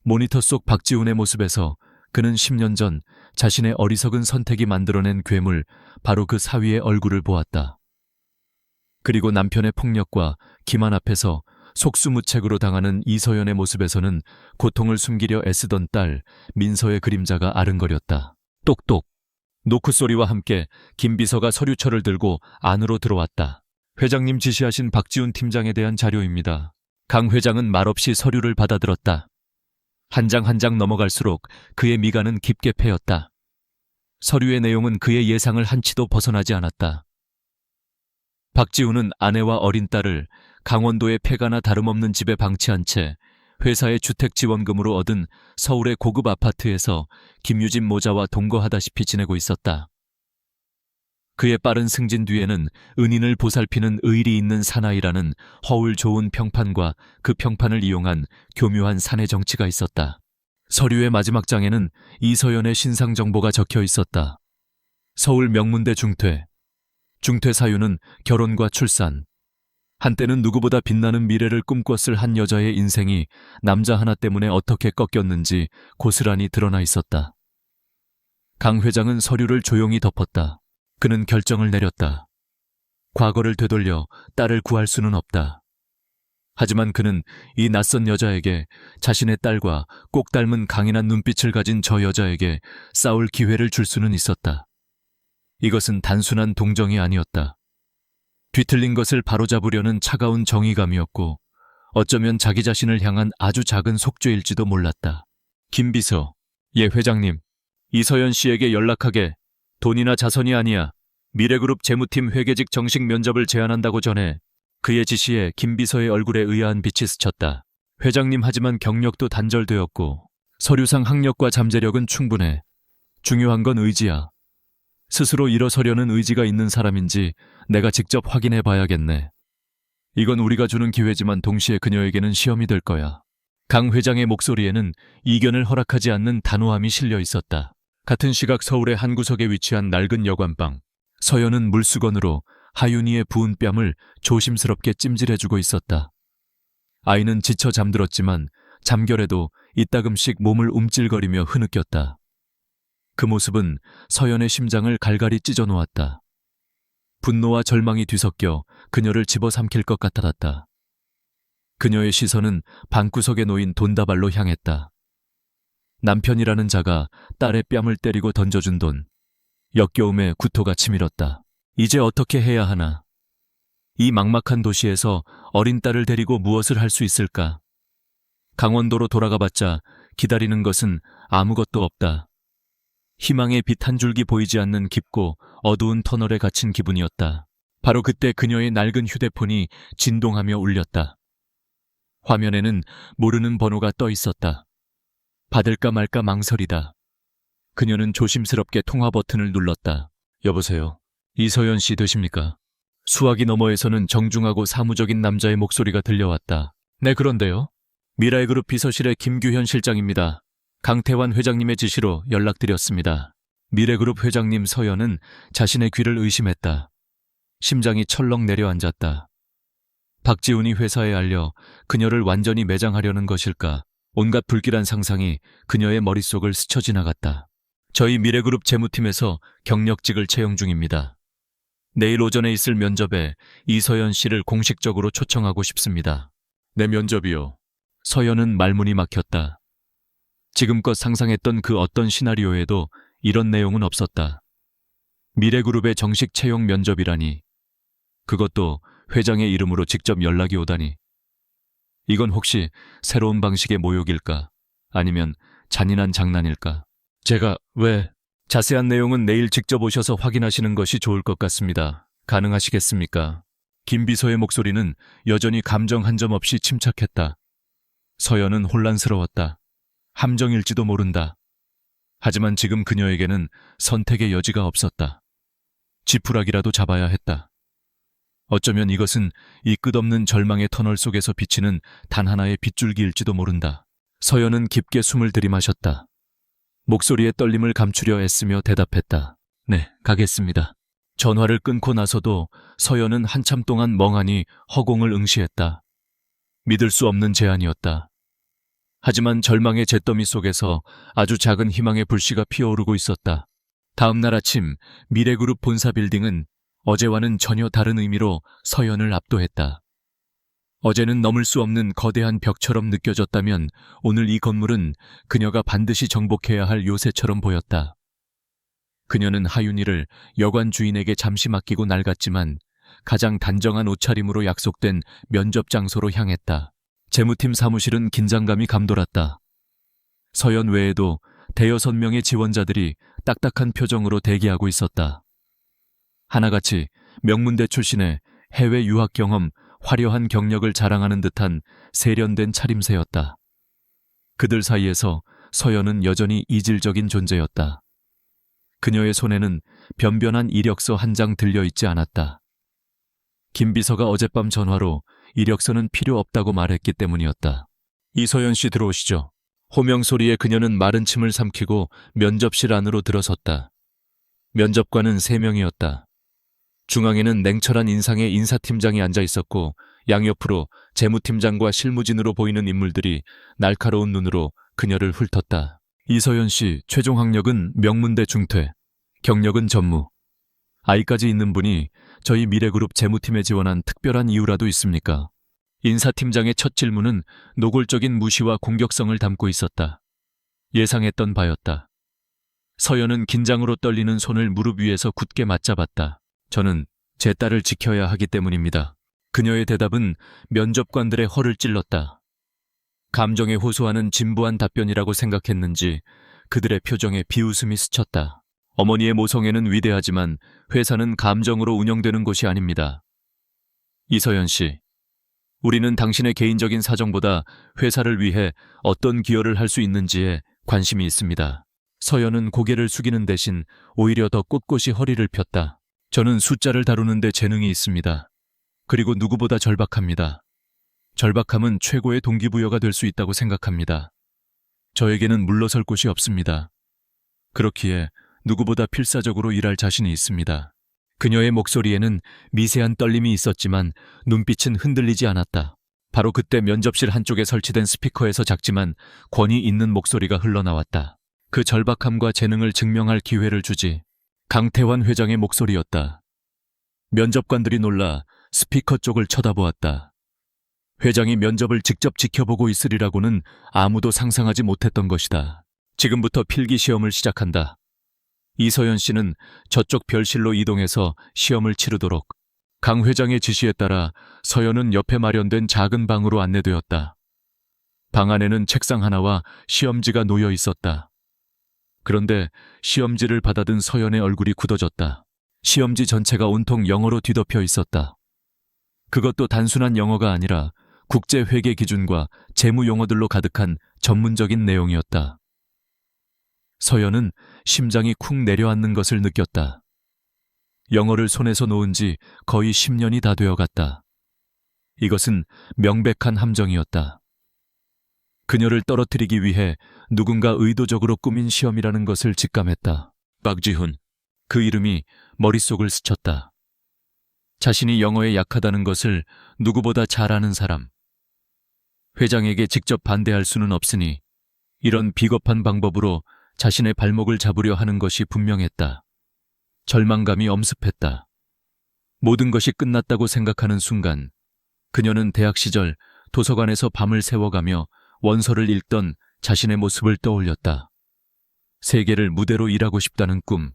모니터 속 박지훈의 모습에서 그는 10년 전 자신의 어리석은 선택이 만들어낸 괴물, 바로 그 사위의 얼굴을 보았다. 그리고 남편의 폭력과 기만 앞에서 속수무책으로 당하는 이서연의 모습에서는 고통을 숨기려 애쓰던 딸 민서의 그림자가 아른거렸다. 똑똑! 노크 소리와 함께 김 비서가 서류철을 들고 안으로 들어왔다. 회장님 지시하신 박지훈 팀장에 대한 자료입니다. 강 회장은 말없이 서류를 받아들었다. 한 장 한 장 넘어갈수록 그의 미간은 깊게 패였다. 서류의 내용은 그의 예상을 한치도 벗어나지 않았다. 박지훈은 아내와 어린 딸을 강원도의 폐가나 다름없는 집에 방치한 채 회사의 주택지원금으로 얻은 서울의 고급 아파트에서 김유진 모자와 동거하다시피 지내고 있었다. 그의 빠른 승진 뒤에는 은인을 보살피는 의리 있는 사나이라는 허울 좋은 평판과 그 평판을 이용한 교묘한 사내 정치가 있었다. 서류의 마지막 장에는 이서연의 신상 정보가 적혀 있었다. 서울 명문대 중퇴. 중퇴 사유는 결혼과 출산. 한때는 누구보다 빛나는 미래를 꿈꿨을 한 여자의 인생이 남자 하나 때문에 어떻게 꺾였는지 고스란히 드러나 있었다. 강 회장은 서류를 조용히 덮었다. 그는 결정을 내렸다. 과거를 되돌려 딸을 구할 수는 없다. 하지만 그는 이 낯선 여자에게, 자신의 딸과 꼭 닮은 강인한 눈빛을 가진 저 여자에게 싸울 기회를 줄 수는 있었다. 이것은 단순한 동정이 아니었다. 뒤틀린 것을 바로잡으려는 차가운 정의감이었고, 어쩌면 자기 자신을 향한 아주 작은 속죄일지도 몰랐다. 김비서, 예 회장님, 이서연 씨에게 연락하게. 돈이나 자선이 아니야. 미래그룹 재무팀 회계직 정식 면접을 제안한다고 전해. 그의 지시에 김비서의 얼굴에 의아한 빛이 스쳤다. 회장님, 하지만 경력도 단절되었고 서류상 학력과 잠재력은 충분해. 중요한 건 의지야. 스스로 일어서려는 의지가 있는 사람인지 내가 직접 확인해 봐야겠네. 이건 우리가 주는 기회지만 동시에 그녀에게는 시험이 될 거야. 강 회장의 목소리에는 이견을 허락하지 않는 단호함이 실려 있었다. 같은 시각 서울의 한 구석에 위치한 낡은 여관방. 서연은 물수건으로 하윤이의 부은 뺨을 조심스럽게 찜질해주고 있었다. 아이는 지쳐 잠들었지만 잠결에도 이따금씩 몸을 움찔거리며 흐느꼈다. 그 모습은 서연의 심장을 갈갈이 찢어 놓았다. 분노와 절망이 뒤섞여 그녀를 집어삼킬 것 같았다. 그녀의 시선은 방구석에 놓인 돈다발로 향했다. 남편이라는 자가 딸의 뺨을 때리고 던져준 돈. 역겨움에 구토가 치밀었다. 이제 어떻게 해야 하나? 이 막막한 도시에서 어린 딸을 데리고 무엇을 할 수 있을까? 강원도로 돌아가봤자 기다리는 것은 아무것도 없다. 희망의 빛 한 줄기 보이지 않는 깊고 어두운 터널에 갇힌 기분이었다. 바로 그때 그녀의 낡은 휴대폰이 진동하며 울렸다. 화면에는 모르는 번호가 떠 있었다. 받을까 말까 망설이다. 그녀는 조심스럽게 통화 버튼을 눌렀다. 여보세요. 이서연 씨 되십니까? 수화기 너머에서는 정중하고 사무적인 남자의 목소리가 들려왔다. 네, 그런데요. 미라이그룹 비서실의 김규현 실장입니다. 강태환 회장님의 지시로 연락드렸습니다. 미래그룹 회장님. 서연은 자신의 귀를 의심했다. 심장이 철렁 내려앉았다. 박지훈이 회사에 알려 그녀를 완전히 매장하려는 것일까? 온갖 불길한 상상이 그녀의 머릿속을 스쳐 지나갔다. 저희 미래그룹 재무팀에서 경력직을 채용 중입니다. 내일 오전에 있을 면접에 이서연 씨를 공식적으로 초청하고 싶습니다. 내 면접이요. 서연은 말문이 막혔다. 지금껏 상상했던 그 어떤 시나리오에도 이런 내용은 없었다. 미래그룹의 정식 채용 면접이라니. 그것도 회장의 이름으로 직접 연락이 오다니. 이건 혹시 새로운 방식의 모욕일까? 아니면 잔인한 장난일까? 제가 왜? 자세한 내용은 내일 직접 오셔서 확인하시는 것이 좋을 것 같습니다. 가능하시겠습니까? 김 비서의 목소리는 여전히 감정 한 점 없이 침착했다. 서연은 혼란스러웠다. 함정일지도 모른다. 하지만 지금 그녀에게는 선택의 여지가 없었다. 지푸라기라도 잡아야 했다. 어쩌면 이것은 이 끝없는 절망의 터널 속에서 비치는 단 하나의 빗줄기일지도 모른다. 서연은 깊게 숨을 들이마셨다. 목소리의 떨림을 감추려 애쓰며 대답했다. 네, 가겠습니다. 전화를 끊고 나서도 서연은 한참 동안 멍하니 허공을 응시했다. 믿을 수 없는 제안이었다. 하지만 절망의 잿더미 속에서 아주 작은 희망의 불씨가 피어오르고 있었다. 다음 날 아침 미래그룹 본사 빌딩은 어제와는 전혀 다른 의미로 서연을 압도했다. 어제는 넘을 수 없는 거대한 벽처럼 느껴졌다면 오늘 이 건물은 그녀가 반드시 정복해야 할 요새처럼 보였다. 그녀는 하윤이를 여관 주인에게 잠시 맡기고 낡았지만 가장 단정한 옷차림으로 약속된 면접 장소로 향했다. 재무팀 사무실은 긴장감이 감돌았다. 서연 외에도 대여섯 명의 지원자들이 딱딱한 표정으로 대기하고 있었다. 하나같이 명문대 출신의 해외 유학 경험, 화려한 경력을 자랑하는 듯한 세련된 차림새였다. 그들 사이에서 서연은 여전히 이질적인 존재였다. 그녀의 손에는 변변한 이력서 한 장 들려있지 않았다. 김 비서가 어젯밤 전화로 이력서는 필요 없다고 말했기 때문이었다. 이서연 씨 들어오시죠. 호명 소리에 그녀는 마른 침을 삼키고 면접실 안으로 들어섰다. 면접관은 3명이었다. 중앙에는 냉철한 인상의 인사팀장이 앉아 있었고 양옆으로 재무팀장과 실무진으로 보이는 인물들이 날카로운 눈으로 그녀를 훑었다. 이서연 씨, 최종 학력은 명문대 중퇴, 경력은 전무. 아이까지 있는 분이 저희 미래그룹 재무팀에 지원한 특별한 이유라도 있습니까? 인사팀장의 첫 질문은 노골적인 무시와 공격성을 담고 있었다. 예상했던 바였다. 서연은 긴장으로 떨리는 손을 무릎 위에서 굳게 맞잡았다. 저는 제 딸을 지켜야 하기 때문입니다. 그녀의 대답은 면접관들의 허를 찔렀다. 감정에 호소하는 진부한 답변이라고 생각했는지 그들의 표정에 비웃음이 스쳤다. 어머니의 모성애는 위대하지만 회사는 감정으로 운영되는 곳이 아닙니다. 이서연 씨, 우리는 당신의 개인적인 사정보다 회사를 위해 어떤 기여를 할 수 있는지에 관심이 있습니다. 서연은 고개를 숙이는 대신 오히려 더 꼿꼿이 허리를 폈다. 저는 숫자를 다루는 데 재능이 있습니다. 그리고 누구보다 절박합니다. 절박함은 최고의 동기부여가 될 수 있다고 생각합니다. 저에게는 물러설 곳이 없습니다. 그렇기에 누구보다 필사적으로 일할 자신이 있습니다. 그녀의 목소리에는 미세한 떨림이 있었지만 눈빛은 흔들리지 않았다. 바로 그때 면접실 한쪽에 설치된 스피커에서 작지만 권위 있는 목소리가 흘러나왔다. 그 절박함과 재능을 증명할 기회를 주지. 강태환 회장의 목소리였다. 면접관들이 놀라 스피커 쪽을 쳐다보았다. 회장이 면접을 직접 지켜보고 있으리라고는 아무도 상상하지 못했던 것이다. 지금부터 필기시험을 시작한다. 이서연 씨는 저쪽 별실로 이동해서 시험을 치르도록. 강 회장의 지시에 따라 서연은 옆에 마련된 작은 방으로 안내되었다. 방 안에는 책상 하나와 시험지가 놓여 있었다. 그런데 시험지를 받아든 서연의 얼굴이 굳어졌다. 시험지 전체가 온통 영어로 뒤덮여 있었다. 그것도 단순한 영어가 아니라 국제회계 기준과 재무 용어들로 가득한 전문적인 내용이었다. 서연은 심장이 쿵 내려앉는 것을 느꼈다. 영어를 손에서 놓은 지 거의 10년이 다 되어갔다. 이것은 명백한 함정이었다. 그녀를 떨어뜨리기 위해 누군가 의도적으로 꾸민 시험이라는 것을 직감했다. 박지훈, 그 이름이 머릿속을 스쳤다. 자신이 영어에 약하다는 것을 누구보다 잘 아는 사람. 회장에게 직접 반대할 수는 없으니 이런 비겁한 방법으로 자신의 발목을 잡으려 하는 것이 분명했다. 절망감이 엄습했다. 모든 것이 끝났다고 생각하는 순간 그녀는 대학 시절 도서관에서 밤을 새워가며 원서를 읽던 자신의 모습을 떠올렸다. 세계를 무대로 일하고 싶다는 꿈.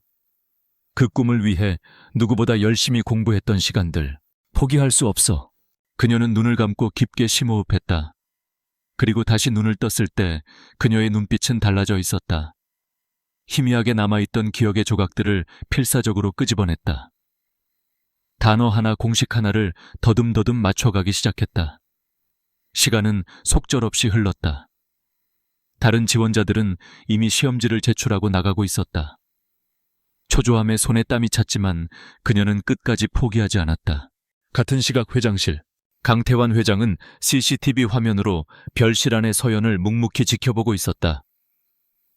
그 꿈을 위해 누구보다 열심히 공부했던 시간들. 포기할 수 없어. 그녀는 눈을 감고 깊게 심호흡했다. 그리고 다시 눈을 떴을 때 그녀의 눈빛은 달라져 있었다. 희미하게 남아있던 기억의 조각들을 필사적으로 끄집어냈다. 단어 하나, 공식 하나를 더듬더듬 맞춰가기 시작했다. 시간은 속절없이 흘렀다. 다른 지원자들은 이미 시험지를 제출하고 나가고 있었다. 초조함에 손에 땀이 찼지만 그녀는 끝까지 포기하지 않았다. 같은 시각 회장실. 강태환 회장은 CCTV 화면으로 별실 안의 서연을 묵묵히 지켜보고 있었다.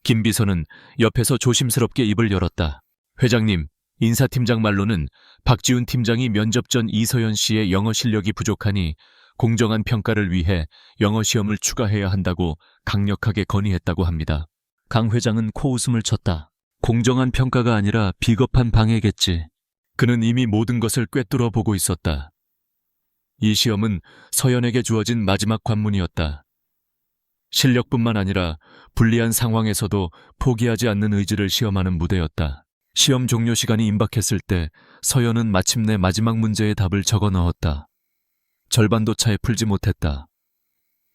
김 비서는 옆에서 조심스럽게 입을 열었다. 회장님, 인사팀장 말로는 박지훈 팀장이 면접 전 이서연 씨의 영어 실력이 부족하니 공정한 평가를 위해 영어 시험을 추가해야 한다고 강력하게 건의했다고 합니다. 강 회장은 코웃음을 쳤다. 공정한 평가가 아니라 비겁한 방해겠지. 그는 이미 모든 것을 꿰뚫어 보고 있었다. 이 시험은 서연에게 주어진 마지막 관문이었다. 실력뿐만 아니라 불리한 상황에서도 포기하지 않는 의지를 시험하는 무대였다. 시험 종료 시간이 임박했을 때 서연은 마침내 마지막 문제의 답을 적어 넣었다. 절반도 차에 풀지 못했다.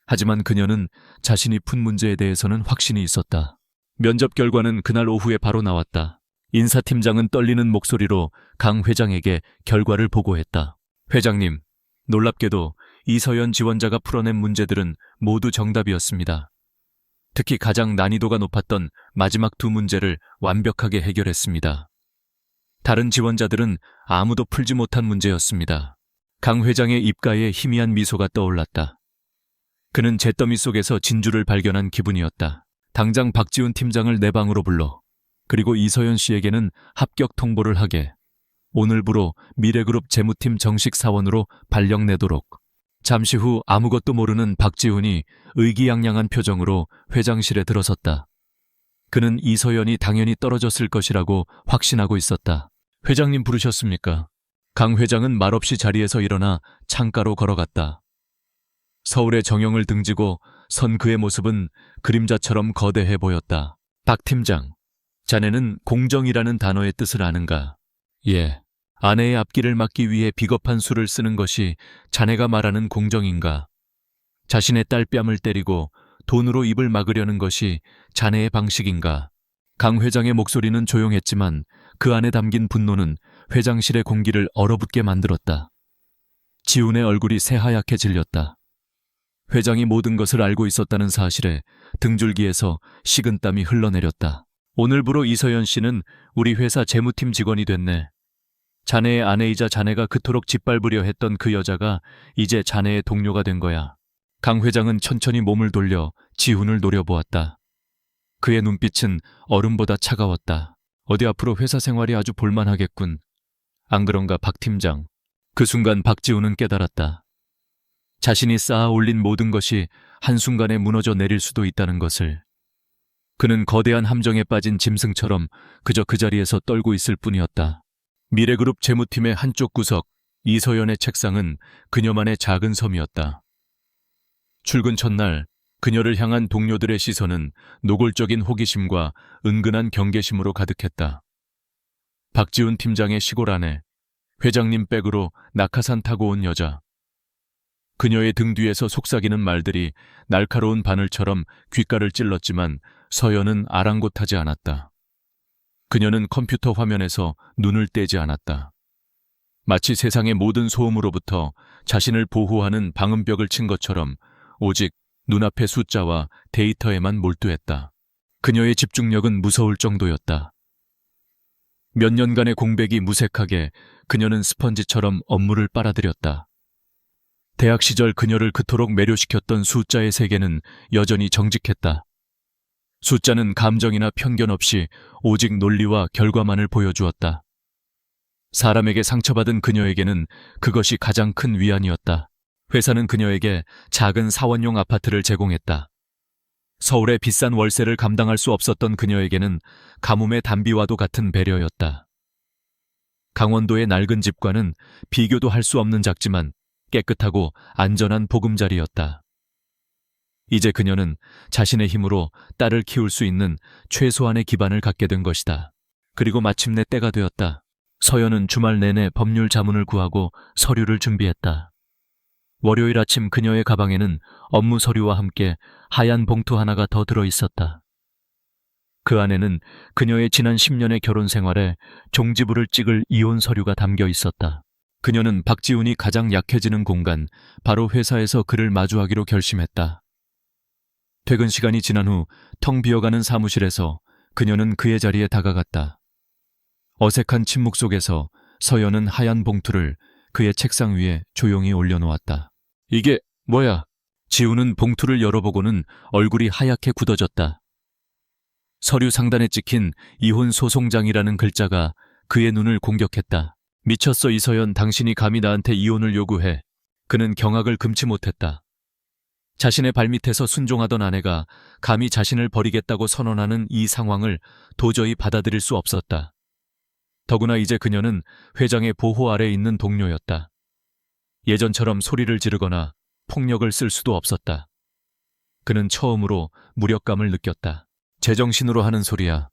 하지만 그녀는 자신이 푼 문제에 대해서는 확신이 있었다. 면접 결과는 그날 오후에 바로 나왔다. 인사팀장은 떨리는 목소리로 강 회장에게 결과를 보고했다. 회장님, 놀랍게도 이서연 지원자가 풀어낸 문제들은 모두 정답이었습니다. 특히 가장 난이도가 높았던 마지막 2문제를 완벽하게 해결했습니다. 다른 지원자들은 아무도 풀지 못한 문제였습니다. 강 회장의 입가에 희미한 미소가 떠올랐다. 그는 잿더미 속에서 진주를 발견한 기분이었다. 당장 박지훈 팀장을 내 방으로 불러. 그리고 이서연 씨에게는 합격 통보를 하게, 오늘부로 미래그룹 재무팀 정식 사원으로 발령내도록. 잠시 후 아무것도 모르는 박지훈이 의기양양한 표정으로 회장실에 들어섰다. 그는 이서연이 당연히 떨어졌을 것이라고 확신하고 있었다. 회장님 부르셨습니까? 강 회장은 말없이 자리에서 일어나 창가로 걸어갔다. 서울의 정형을 등지고 선 그의 모습은 그림자처럼 거대해 보였다. 박 팀장, 자네는 공정이라는 단어의 뜻을 아는가? 예. 아내의 앞길을 막기 위해 비겁한 수를 쓰는 것이 자네가 말하는 공정인가? 자신의 딸 뺨을 때리고 돈으로 입을 막으려는 것이 자네의 방식인가? 강 회장의 목소리는 조용했지만 그 안에 담긴 분노는 회장실의 공기를 얼어붙게 만들었다. 지훈의 얼굴이 새하얗게 질렸다. 회장이 모든 것을 알고 있었다는 사실에 등줄기에서 식은땀이 흘러내렸다. 오늘부로 이서연 씨는 우리 회사 재무팀 직원이 됐네. 자네의 아내이자 자네가 그토록 짓밟으려 했던 그 여자가 이제 자네의 동료가 된 거야. 강 회장은 천천히 몸을 돌려 지훈을 노려보았다. 그의 눈빛은 얼음보다 차가웠다. 어디 앞으로 회사 생활이 아주 볼만하겠군. 안 그런가 박 팀장. 그 순간 박지훈은 깨달았다. 자신이 쌓아 올린 모든 것이 한순간에 무너져 내릴 수도 있다는 것을. 그는 거대한 함정에 빠진 짐승처럼 그저 그 자리에서 떨고 있을 뿐이었다. 미래그룹 재무팀의 한쪽 구석, 이서연의 책상은 그녀만의 작은 섬이었다. 출근 첫날 그녀를 향한 동료들의 시선은 노골적인 호기심과 은근한 경계심으로 가득했다. 박지훈 팀장의 시골 아내, 회장님 백으로 낙하산 타고 온 여자. 그녀의 등 뒤에서 속삭이는 말들이 날카로운 바늘처럼 귓가를 찔렀지만 서연은 아랑곳하지 않았다. 그녀는 컴퓨터 화면에서 눈을 떼지 않았다. 마치 세상의 모든 소음으로부터 자신을 보호하는 방음벽을 친 것처럼 오직 눈앞의 숫자와 데이터에만 몰두했다. 그녀의 집중력은 무서울 정도였다. 몇 년간의 공백이 무색하게 그녀는 스펀지처럼 업무를 빨아들였다. 대학 시절 그녀를 그토록 매료시켰던 숫자의 세계는 여전히 정직했다. 숫자는 감정이나 편견 없이 오직 논리와 결과만을 보여주었다. 사람에게 상처받은 그녀에게는 그것이 가장 큰 위안이었다. 회사는 그녀에게 작은 사원용 아파트를 제공했다. 서울의 비싼 월세를 감당할 수 없었던 그녀에게는 가뭄의 단비와도 같은 배려였다. 강원도의 낡은 집과는 비교도 할 수 없는 작지만 깨끗하고 안전한 보금자리였다. 이제 그녀는 자신의 힘으로 딸을 키울 수 있는 최소한의 기반을 갖게 된 것이다. 그리고 마침내 때가 되었다. 서연은 주말 내내 법률 자문을 구하고 서류를 준비했다. 월요일 아침 그녀의 가방에는 업무 서류와 함께 하얀 봉투 하나가 더 들어있었다. 그 안에는 그녀의 지난 10년의 결혼 생활에 종지부를 찍을 이혼 서류가 담겨 있었다. 그녀는 박지훈이 가장 약해지는 공간, 바로 회사에서 그를 마주하기로 결심했다. 퇴근 시간이 지난 후 텅 비어가는 사무실에서 그녀는 그의 자리에 다가갔다. 어색한 침묵 속에서 서연은 하얀 봉투를 그의 책상 위에 조용히 올려놓았다. 이게 뭐야? 지훈은 봉투를 열어보고는 얼굴이 하얗게 굳어졌다. 서류 상단에 찍힌 이혼 소송장이라는 글자가 그의 눈을 공격했다. 미쳤어 이서연, 당신이 감히 나한테 이혼을 요구해. 그는 경악을 금치 못했다. 자신의 발밑에서 순종하던 아내가 감히 자신을 버리겠다고 선언하는 이 상황을 도저히 받아들일 수 없었다. 더구나 이제 그녀는 회장의 보호 아래 있는 동료였다. 예전처럼 소리를 지르거나 폭력을 쓸 수도 없었다. 그는 처음으로 무력감을 느꼈다. 제정신으로 하는 소리야.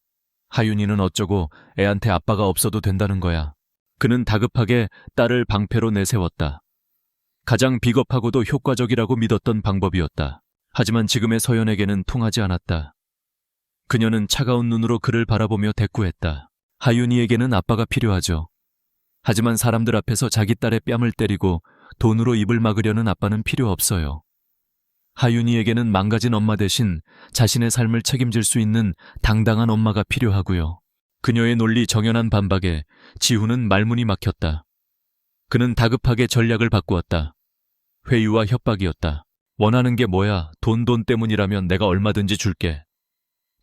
하윤이는 어쩌고 애한테 아빠가 없어도 된다는 거야. 그는 다급하게 딸을 방패로 내세웠다. 가장 비겁하고도 효과적이라고 믿었던 방법이었다. 하지만 지금의 서연에게는 통하지 않았다. 그녀는 차가운 눈으로 그를 바라보며 대꾸했다. 하윤이에게는 아빠가 필요하죠. 하지만 사람들 앞에서 자기 딸의 뺨을 때리고 돈으로 입을 막으려는 아빠는 필요 없어요. 하윤이에게는 망가진 엄마 대신 자신의 삶을 책임질 수 있는 당당한 엄마가 필요하고요. 그녀의 논리 정연한 반박에 지훈은 말문이 막혔다. 그는 다급하게 전략을 바꾸었다. 회유와 협박이었다. 원하는 게 뭐야? 돈 때문이라면 내가 얼마든지 줄게.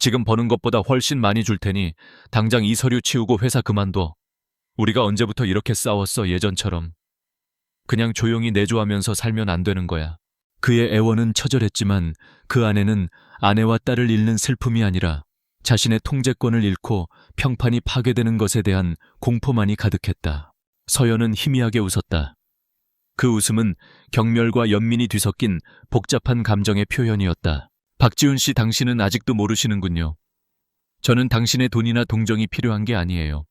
지금 버는 것보다 훨씬 많이 줄 테니 당장 이 서류 치우고 회사 그만둬. 우리가 언제부터 이렇게 싸웠어, 예전처럼. 그냥 조용히 내조하면서 살면 안 되는 거야. 그의 애원은 처절했지만 그 안에는 아내와 딸을 잃는 슬픔이 아니라 자신의 통제권을 잃고 평판이 파괴되는 것에 대한 공포만이 가득했다. 서연은 희미하게 웃었다. 그 웃음은 경멸과 연민이 뒤섞인 복잡한 감정의 표현이었다. 박지훈 씨, 당신은 아직도 모르시는군요. 저는 당신의 돈이나 동정이 필요한 게 아니에요.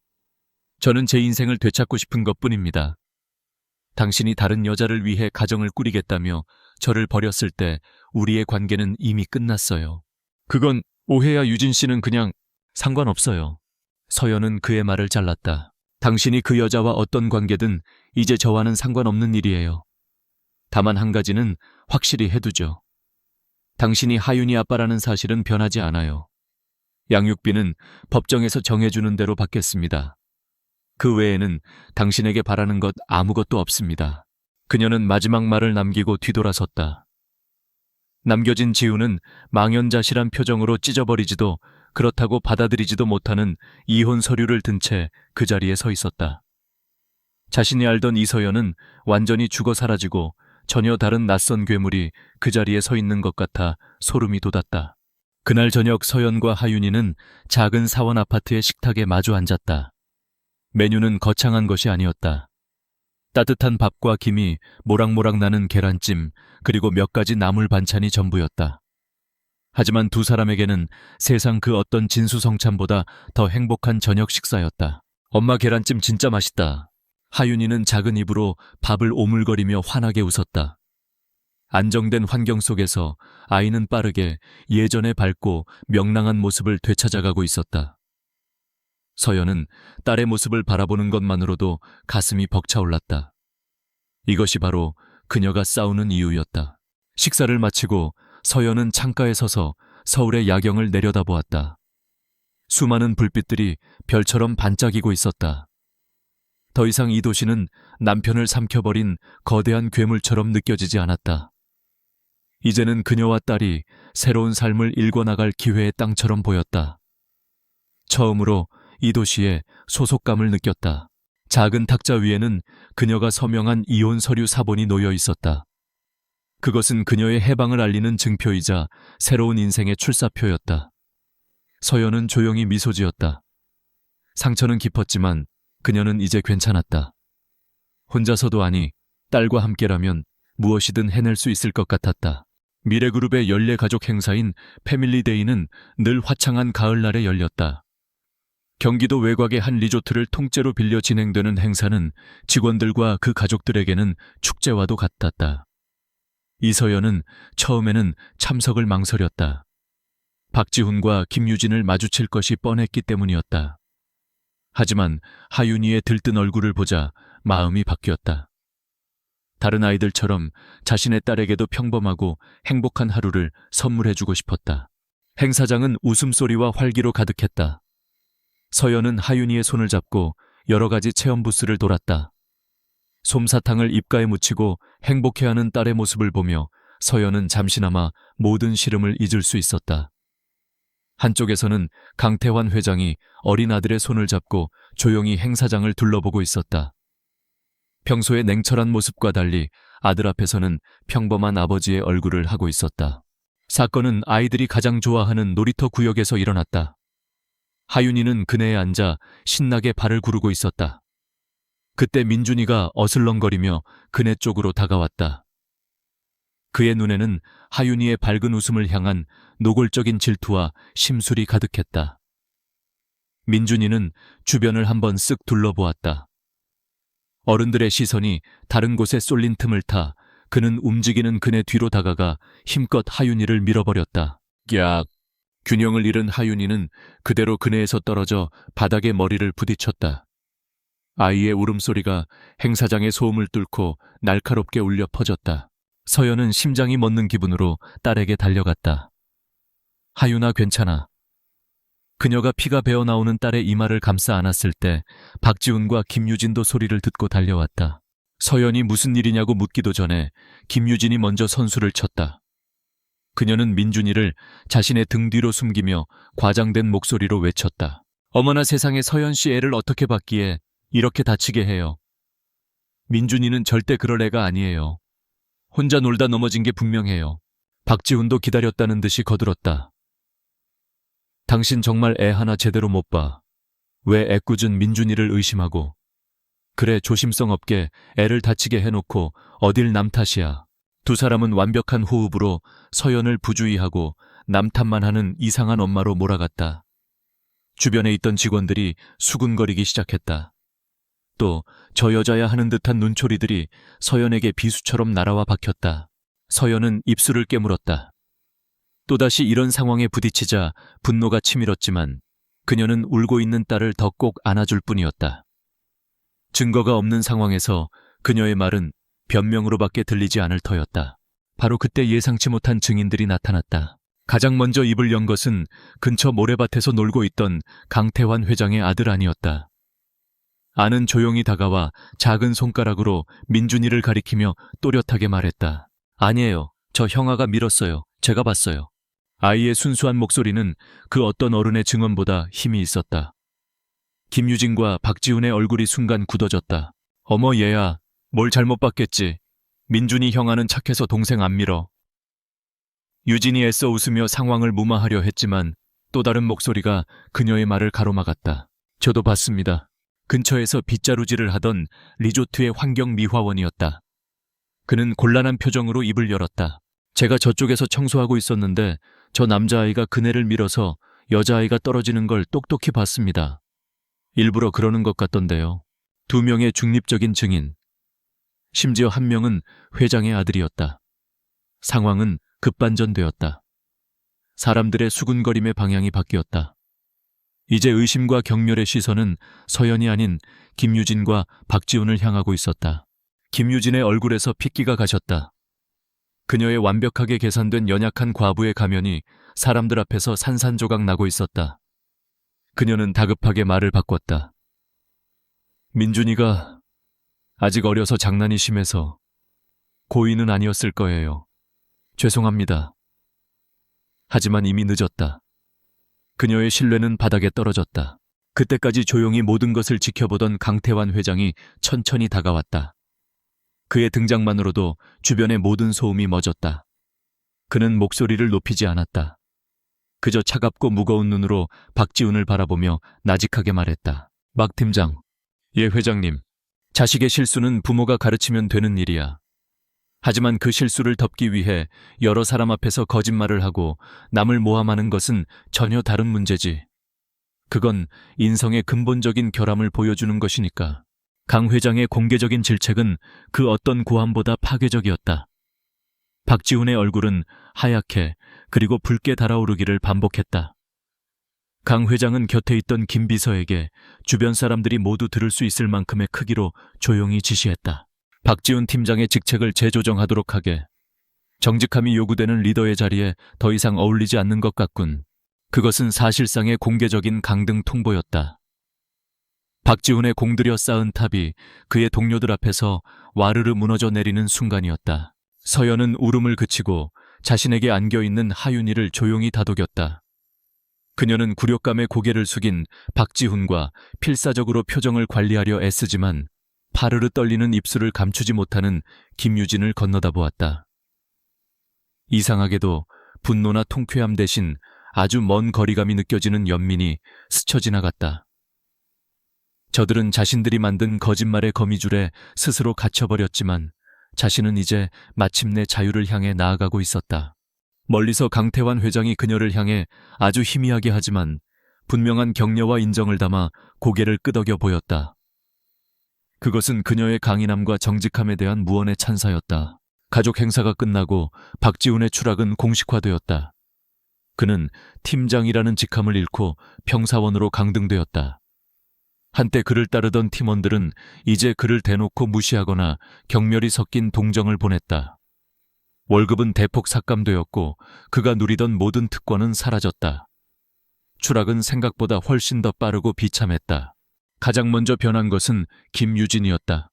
저는 제 인생을 되찾고 싶은 것뿐입니다. 당신이 다른 여자를 위해 가정을 꾸리겠다며 저를 버렸을 때 우리의 관계는 이미 끝났어요. 그건 오해야. 유진 씨는 그냥 상관없어요. 서연은 그의 말을 잘랐다. 당신이 그 여자와 어떤 관계든 이제 저와는 상관없는 일이에요. 다만 한 가지는 확실히 해두죠. 당신이 하윤이 아빠라는 사실은 변하지 않아요. 양육비는 법정에서 정해주는 대로 받겠습니다. 그 외에는 당신에게 바라는 것 아무것도 없습니다. 그녀는 마지막 말을 남기고 뒤돌아섰다. 남겨진 지우는 망연자실한 표정으로 찢어버리지도 그렇다고 받아들이지도 못하는 이혼 서류를 든 채 그 자리에 서 있었다. 자신이 알던 이서연은 완전히 죽어 사라지고 전혀 다른 낯선 괴물이 그 자리에 서 있는 것 같아 소름이 돋았다. 그날 저녁 서연과 하윤이는 작은 사원 아파트의 식탁에 마주 앉았다. 메뉴는 거창한 것이 아니었다. 따뜻한 밥과 김이 모락모락 나는 계란찜, 그리고 몇 가지 나물 반찬이 전부였다. 하지만 두 사람에게는 세상 그 어떤 진수성찬보다 더 행복한 저녁 식사였다. 엄마, 계란찜 진짜 맛있다. 하윤이는 작은 입으로 밥을 오물거리며 환하게 웃었다. 안정된 환경 속에서 아이는 빠르게 예전의 밝고 명랑한 모습을 되찾아가고 있었다. 서연은 딸의 모습을 바라보는 것만으로도 가슴이 벅차올랐다. 이것이 바로 그녀가 싸우는 이유였다. 식사를 마치고 서연은 창가에 서서 서울의 야경을 내려다보았다. 수많은 불빛들이 별처럼 반짝이고 있었다. 더 이상 이 도시는 남편을 삼켜버린 거대한 괴물처럼 느껴지지 않았다. 이제는 그녀와 딸이 새로운 삶을 일궈나갈 기회의 땅처럼 보였다. 처음으로 이 도시에 소속감을 느꼈다. 작은 탁자 위에는 그녀가 서명한 이혼 서류 사본이 놓여 있었다. 그것은 그녀의 해방을 알리는 증표이자 새로운 인생의 출사표였다. 서연은 조용히 미소 지었다. 상처는 깊었지만 그녀는 이제 괜찮았다. 혼자서도 아니 딸과 함께라면 무엇이든 해낼 수 있을 것 같았다. 미래그룹의 연례가족 행사인 패밀리데이는 늘 화창한 가을날에 열렸다. 경기도 외곽의 한 리조트를 통째로 빌려 진행되는 행사는 직원들과 그 가족들에게는 축제와도 같았다. 이서연은 처음에는 참석을 망설였다. 박지훈과 김유진을 마주칠 것이 뻔했기 때문이었다. 하지만 하윤이의 들뜬 얼굴을 보자 마음이 바뀌었다. 다른 아이들처럼 자신의 딸에게도 평범하고 행복한 하루를 선물해주고 싶었다. 행사장은 웃음소리와 활기로 가득했다. 서연은 하윤이의 손을 잡고 여러 가지 체험 부스를 돌았다. 솜사탕을 입가에 묻히고 행복해하는 딸의 모습을 보며 서연은 잠시나마 모든 시름을 잊을 수 있었다. 한쪽에서는 강태환 회장이 어린 아들의 손을 잡고 조용히 행사장을 둘러보고 있었다. 평소의 냉철한 모습과 달리 아들 앞에서는 평범한 아버지의 얼굴을 하고 있었다. 사건은 아이들이 가장 좋아하는 놀이터 구역에서 일어났다. 하윤이는 그네에 앉아 신나게 발을 구르고 있었다. 그때 민준이가 어슬렁거리며 그네 쪽으로 다가왔다. 그의 눈에는 하윤이의 밝은 웃음을 향한 노골적인 질투와 심술이 가득했다. 민준이는 주변을 한번 쓱 둘러보았다. 어른들의 시선이 다른 곳에 쏠린 틈을 타 그는 움직이는 그네 뒤로 다가가 힘껏 하윤이를 밀어버렸다. 약! 균형을 잃은 하윤이는 그대로 그네에서 떨어져 바닥에 머리를 부딪혔다. 아이의 울음소리가 행사장의 소음을 뚫고 날카롭게 울려 퍼졌다. 서연은 심장이 멎는 기분으로 딸에게 달려갔다. 하윤아, 괜찮아. 그녀가 피가 배어나오는 딸의 이마를 감싸 안았을 때 박지훈과 김유진도 소리를 듣고 달려왔다. 서연이 무슨 일이냐고 묻기도 전에 김유진이 먼저 선수를 쳤다. 그녀는 민준이를 자신의 등 뒤로 숨기며 과장된 목소리로 외쳤다. 어머나 세상에, 서연 씨 애를 어떻게 받기에 이렇게 다치게 해요. 민준이는 절대 그럴 애가 아니에요. 혼자 놀다 넘어진 게 분명해요. 박지훈도 기다렸다는 듯이 거들었다. 당신 정말 애 하나 제대로 못 봐. 왜 애꿎은 민준이를 의심하고. 그래, 조심성 없게 애를 다치게 해놓고 어딜 남 탓이야. 두 사람은 완벽한 호흡으로 서연을 부주의하고 남 탓만 하는 이상한 엄마로 몰아갔다. 주변에 있던 직원들이 수군거리기 시작했다. 또 저 여자야 하는 듯한 눈초리들이 서연에게 비수처럼 날아와 박혔다. 서연은 입술을 깨물었다. 또다시 이런 상황에 부딪히자 분노가 치밀었지만 그녀는 울고 있는 딸을 더 꼭 안아줄 뿐이었다. 증거가 없는 상황에서 그녀의 말은 변명으로밖에 들리지 않을 터였다. 바로 그때 예상치 못한 증인들이 나타났다. 가장 먼저 입을 연 것은 근처 모래밭에서 놀고 있던 강태환 회장의 아들 아니었다. 아는 조용히 다가와 작은 손가락으로 민준이를 가리키며 또렷하게 말했다. 아니에요. 저 형아가 밀었어요. 제가 봤어요. 아이의 순수한 목소리는 그 어떤 어른의 증언보다 힘이 있었다. 김유진과 박지훈의 얼굴이 순간 굳어졌다. 어머 얘야, 뭘 잘못 봤겠지. 민준이 형아는 착해서 동생 안 밀어. 유진이 애써 웃으며 상황을 무마하려 했지만 또 다른 목소리가 그녀의 말을 가로막았다. 저도 봤습니다. 근처에서 빗자루질을 하던 리조트의 환경미화원이었다. 그는 곤란한 표정으로 입을 열었다. 제가 저쪽에서 청소하고 있었는데 저 남자아이가 그네를 밀어서 여자아이가 떨어지는 걸 똑똑히 봤습니다. 일부러 그러는 것 같던데요. 2명의 중립적인 증인. 심지어 1명은 회장의 아들이었다. 상황은 급반전되었다. 사람들의 수군거림의 방향이 바뀌었다. 이제 의심과 경멸의 시선은 서연이 아닌 김유진과 박지훈을 향하고 있었다. 김유진의 얼굴에서 핏기가 가셨다. 그녀의 완벽하게 계산된 연약한 과부의 가면이 사람들 앞에서 산산조각 나고 있었다. 그녀는 다급하게 말을 바꿨다. 민준이가 아직 어려서 장난이 심해서 고의는 아니었을 거예요. 죄송합니다. 하지만 이미 늦었다. 그녀의 신뢰는 바닥에 떨어졌다. 그때까지 조용히 모든 것을 지켜보던 강태환 회장이 천천히 다가왔다. 그의 등장만으로도 주변의 모든 소음이 멎었다. 그는 목소리를 높이지 않았다. 그저 차갑고 무거운 눈으로 박지훈을 바라보며 나직하게 말했다. 막 팀장, 예 회장님. 자식의 실수는 부모가 가르치면 되는 일이야. 하지만 그 실수를 덮기 위해 여러 사람 앞에서 거짓말을 하고 남을 모함하는 것은 전혀 다른 문제지. 그건 인성의 근본적인 결함을 보여주는 것이니까. 강 회장의 공개적인 질책은 그 어떤 고함보다 파괴적이었다. 박지훈의 얼굴은 하얗게 그리고 붉게 달아오르기를 반복했다. 강 회장은 곁에 있던 김 비서에게 주변 사람들이 모두 들을 수 있을 만큼의 크기로 조용히 지시했다. 박지훈 팀장의 직책을 재조정하도록 하게. 정직함이 요구되는 리더의 자리에 더 이상 어울리지 않는 것 같군. 그것은 사실상의 공개적인 강등 통보였다. 박지훈의 공들여 쌓은 탑이 그의 동료들 앞에서 와르르 무너져 내리는 순간이었다. 서연은 울음을 그치고 자신에게 안겨있는 하윤이를 조용히 다독였다. 그녀는 굴욕감에 고개를 숙인 박지훈과 필사적으로 표정을 관리하려 애쓰지만 파르르 떨리는 입술을 감추지 못하는 김유진을 건너다 보았다. 이상하게도 분노나 통쾌함 대신 아주 먼 거리감이 느껴지는 연민이 스쳐 지나갔다. 저들은 자신들이 만든 거짓말의 거미줄에 스스로 갇혀버렸지만 자신은 이제 마침내 자유를 향해 나아가고 있었다. 멀리서 강태환 회장이 그녀를 향해 아주 희미하게 하지만 분명한 격려와 인정을 담아 고개를 끄덕여 보였다. 그것은 그녀의 강인함과 정직함에 대한 무언의 찬사였다. 가족 행사가 끝나고 박지훈의 추락은 공식화되었다. 그는 팀장이라는 직함을 잃고 평사원으로 강등되었다. 한때 그를 따르던 팀원들은 이제 그를 대놓고 무시하거나 경멸이 섞인 동정을 보냈다. 월급은 대폭 삭감되었고 그가 누리던 모든 특권은 사라졌다. 추락은 생각보다 훨씬 더 빠르고 비참했다. 가장 먼저 변한 것은 김유진이었다.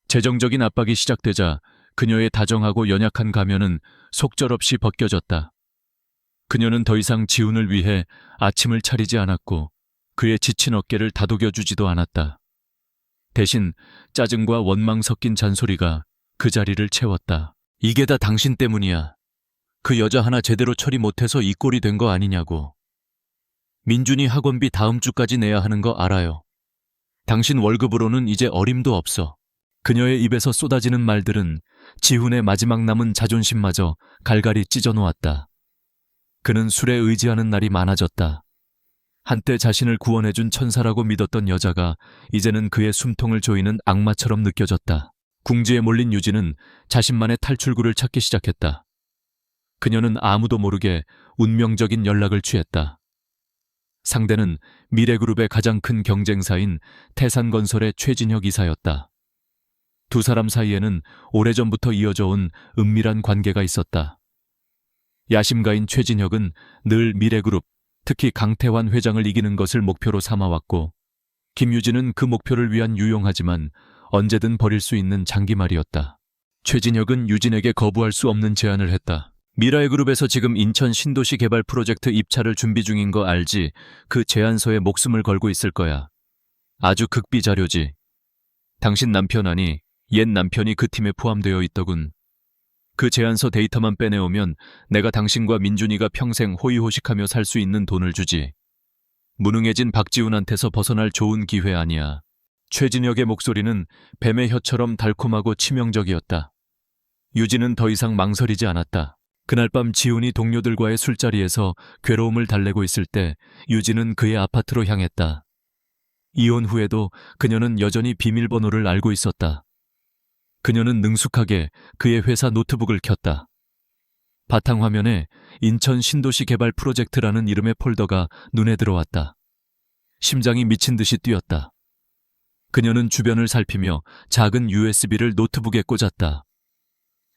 재정적인 압박이 시작되자 그녀의 다정하고 연약한 가면은 속절없이 벗겨졌다. 그녀는 더 이상 지훈을 위해 아침을 차리지 않았고 그의 지친 어깨를 다독여주지도 않았다. 대신 짜증과 원망 섞인 잔소리가 그 자리를 채웠다. 이게 다 당신 때문이야. 그 여자 하나 제대로 처리 못해서 이 꼴이 된 거 아니냐고. 민준이 학원비 다음 주까지 내야 하는 거 알아요. 당신 월급으로는 이제 어림도 없어. 그녀의 입에서 쏟아지는 말들은 지훈의 마지막 남은 자존심마저 갈갈이 찢어놓았다. 그는 술에 의지하는 날이 많아졌다. 한때 자신을 구원해준 천사라고 믿었던 여자가 이제는 그의 숨통을 조이는 악마처럼 느껴졌다. 궁지에 몰린 유진은 자신만의 탈출구를 찾기 시작했다. 그녀는 아무도 모르게 운명적인 연락을 취했다. 상대는 미래그룹의 가장 큰 경쟁사인 태산건설의 최진혁 이사였다. 두 사람 사이에는 오래전부터 이어져 온 은밀한 관계가 있었다. 야심가인 최진혁은 늘 미래그룹, 특히 강태환 회장을 이기는 것을 목표로 삼아왔고 김유진은 그 목표를 위한 유용하지만 언제든 버릴 수 있는 장기말이었다. 최진혁은 유진에게 거부할 수 없는 제안을 했다. 미라이그룹에서 지금 인천 신도시 개발 프로젝트 입찰을 준비 중인 거 알지? 그 제안서에 목숨을 걸고 있을 거야. 아주 극비 자료지. 당신 남편 아니, 옛 남편이 그 팀에 포함되어 있더군. 그 제안서 데이터만 빼내오면 내가 당신과 민준이가 평생 호의호식하며 살 수 있는 돈을 주지. 무능해진 박지훈한테서 벗어날 좋은 기회 아니야. 최진혁의 목소리는 뱀의 혀처럼 달콤하고 치명적이었다. 유진은 더 이상 망설이지 않았다. 그날 밤 지훈이 동료들과의 술자리에서 괴로움을 달래고 있을 때 유진은 그의 아파트로 향했다. 이혼 후에도 그녀는 여전히 비밀번호를 알고 있었다. 그녀는 능숙하게 그의 회사 노트북을 켰다. 바탕화면에 인천 신도시 개발 프로젝트라는 이름의 폴더가 눈에 들어왔다. 심장이 미친 듯이 뛰었다. 그녀는 주변을 살피며 작은 USB를 노트북에 꽂았다.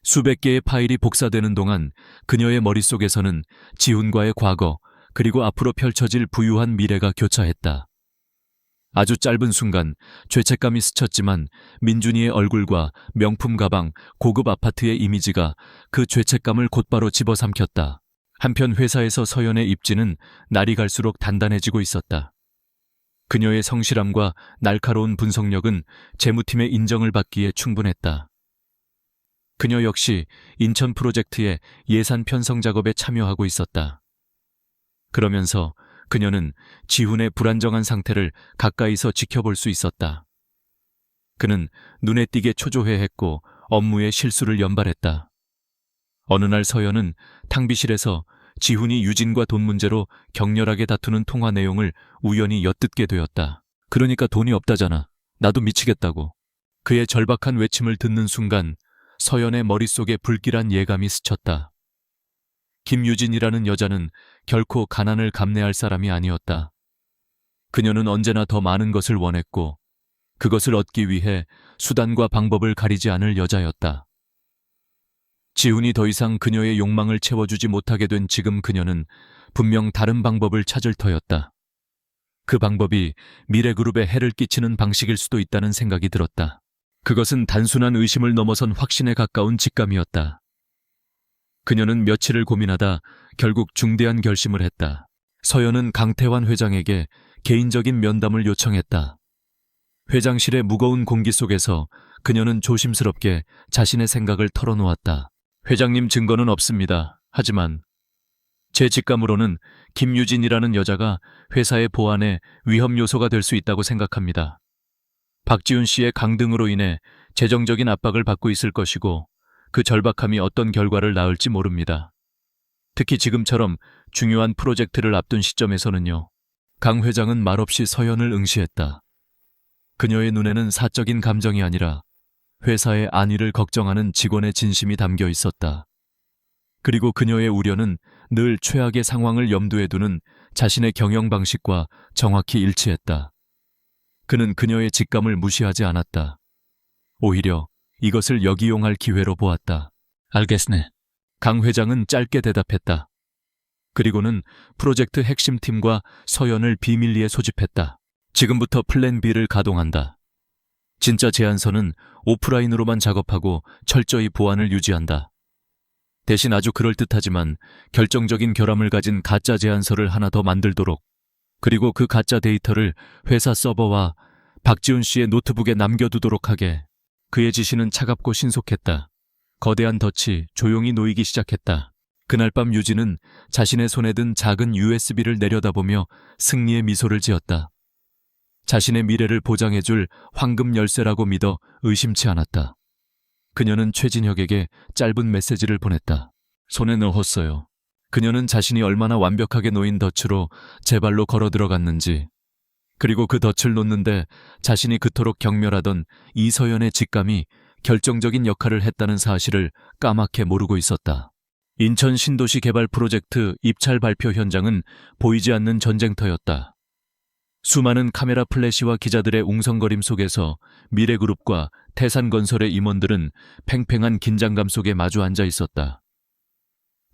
수백 개의 파일이 복사되는 동안 그녀의 머릿속에서는 지훈과의 과거 그리고 앞으로 펼쳐질 부유한 미래가 교차했다. 아주 짧은 순간 죄책감이 스쳤지만 민준이의 얼굴과 명품 가방, 고급 아파트의 이미지가 그 죄책감을 곧바로 집어삼켰다. 한편 회사에서 서연의 입지는 날이 갈수록 단단해지고 있었다. 그녀의 성실함과 날카로운 분석력은 재무팀의 인정을 받기에 충분했다. 그녀 역시 인천 프로젝트의 예산 편성 작업에 참여하고 있었다. 그러면서 그녀는 지훈의 불안정한 상태를 가까이서 지켜볼 수 있었다. 그는 눈에 띄게 초조해했고 업무에 실수를 연발했다. 어느 날 서연은 탕비실에서 지훈이 유진과 돈 문제로 격렬하게 다투는 통화 내용을 우연히 엿듣게 되었다. 그러니까 돈이 없다잖아. 나도 미치겠다고. 그의 절박한 외침을 듣는 순간 서연의 머릿속에 불길한 예감이 스쳤다. 김유진이라는 여자는 결코 가난을 감내할 사람이 아니었다. 그녀는 언제나 더 많은 것을 원했고 그것을 얻기 위해 수단과 방법을 가리지 않을 여자였다. 지훈이 더 이상 그녀의 욕망을 채워주지 못하게 된 지금 그녀는 분명 다른 방법을 찾을 터였다. 그 방법이 미래그룹에 해를 끼치는 방식일 수도 있다는 생각이 들었다. 그것은 단순한 의심을 넘어선 확신에 가까운 직감이었다. 그녀는 며칠을 고민하다 결국 중대한 결심을 했다. 서연은 강태환 회장에게 개인적인 면담을 요청했다. 회장실의 무거운 공기 속에서 그녀는 조심스럽게 자신의 생각을 털어놓았다. 회장님 증거는 없습니다. 하지만 제 직감으로는 김유진이라는 여자가 회사의 보안에 위험 요소가 될 수 있다고 생각합니다. 박지훈 씨의 강등으로 인해 재정적인 압박을 받고 있을 것이고 그 절박함이 어떤 결과를 낳을지 모릅니다. 특히 지금처럼 중요한 프로젝트를 앞둔 시점에서는요. 강 회장은 말없이 서연을 응시했다. 그녀의 눈에는 사적인 감정이 아니라 회사의 안위를 걱정하는 직원의 진심이 담겨 있었다. 그리고 그녀의 우려는 늘 최악의 상황을 염두에 두는 자신의 경영 방식과 정확히 일치했다. 그는 그녀의 직감을 무시하지 않았다. 오히려 이것을 역이용할 기회로 보았다. 알겠네. 강 회장은 짧게 대답했다. 그리고는 프로젝트 핵심팀과 서연을 비밀리에 소집했다. 지금부터 플랜 B를 가동한다. 진짜 제안서는 오프라인으로만 작업하고 철저히 보안을 유지한다. 대신 아주 그럴듯하지만 결정적인 결함을 가진 가짜 제안서를 하나 더 만들도록, 그리고 그 가짜 데이터를 회사 서버와 박지훈 씨의 노트북에 남겨두도록 하게. 그의 지시는 차갑고 신속했다. 거대한 덫이 조용히 놓이기 시작했다. 그날 밤 유진은 자신의 손에 든 작은 USB를 내려다보며 승리의 미소를 지었다. 자신의 미래를 보장해줄 황금 열쇠라고 믿어 의심치 않았다. 그녀는 최진혁에게 짧은 메시지를 보냈다. 손에 넣었어요. 그녀는 자신이 얼마나 완벽하게 놓인 덫으로 제 발로 걸어 들어갔는지, 그리고 그 덫을 놓는데 자신이 그토록 경멸하던 이서연의 직감이 결정적인 역할을 했다는 사실을 까맣게 모르고 있었다. 인천 신도시 개발 프로젝트 입찰 발표 현장은 보이지 않는 전쟁터였다. 수많은 카메라 플래시와 기자들의 웅성거림 속에서 미래그룹과 태산건설의 임원들은 팽팽한 긴장감 속에 마주 앉아 있었다.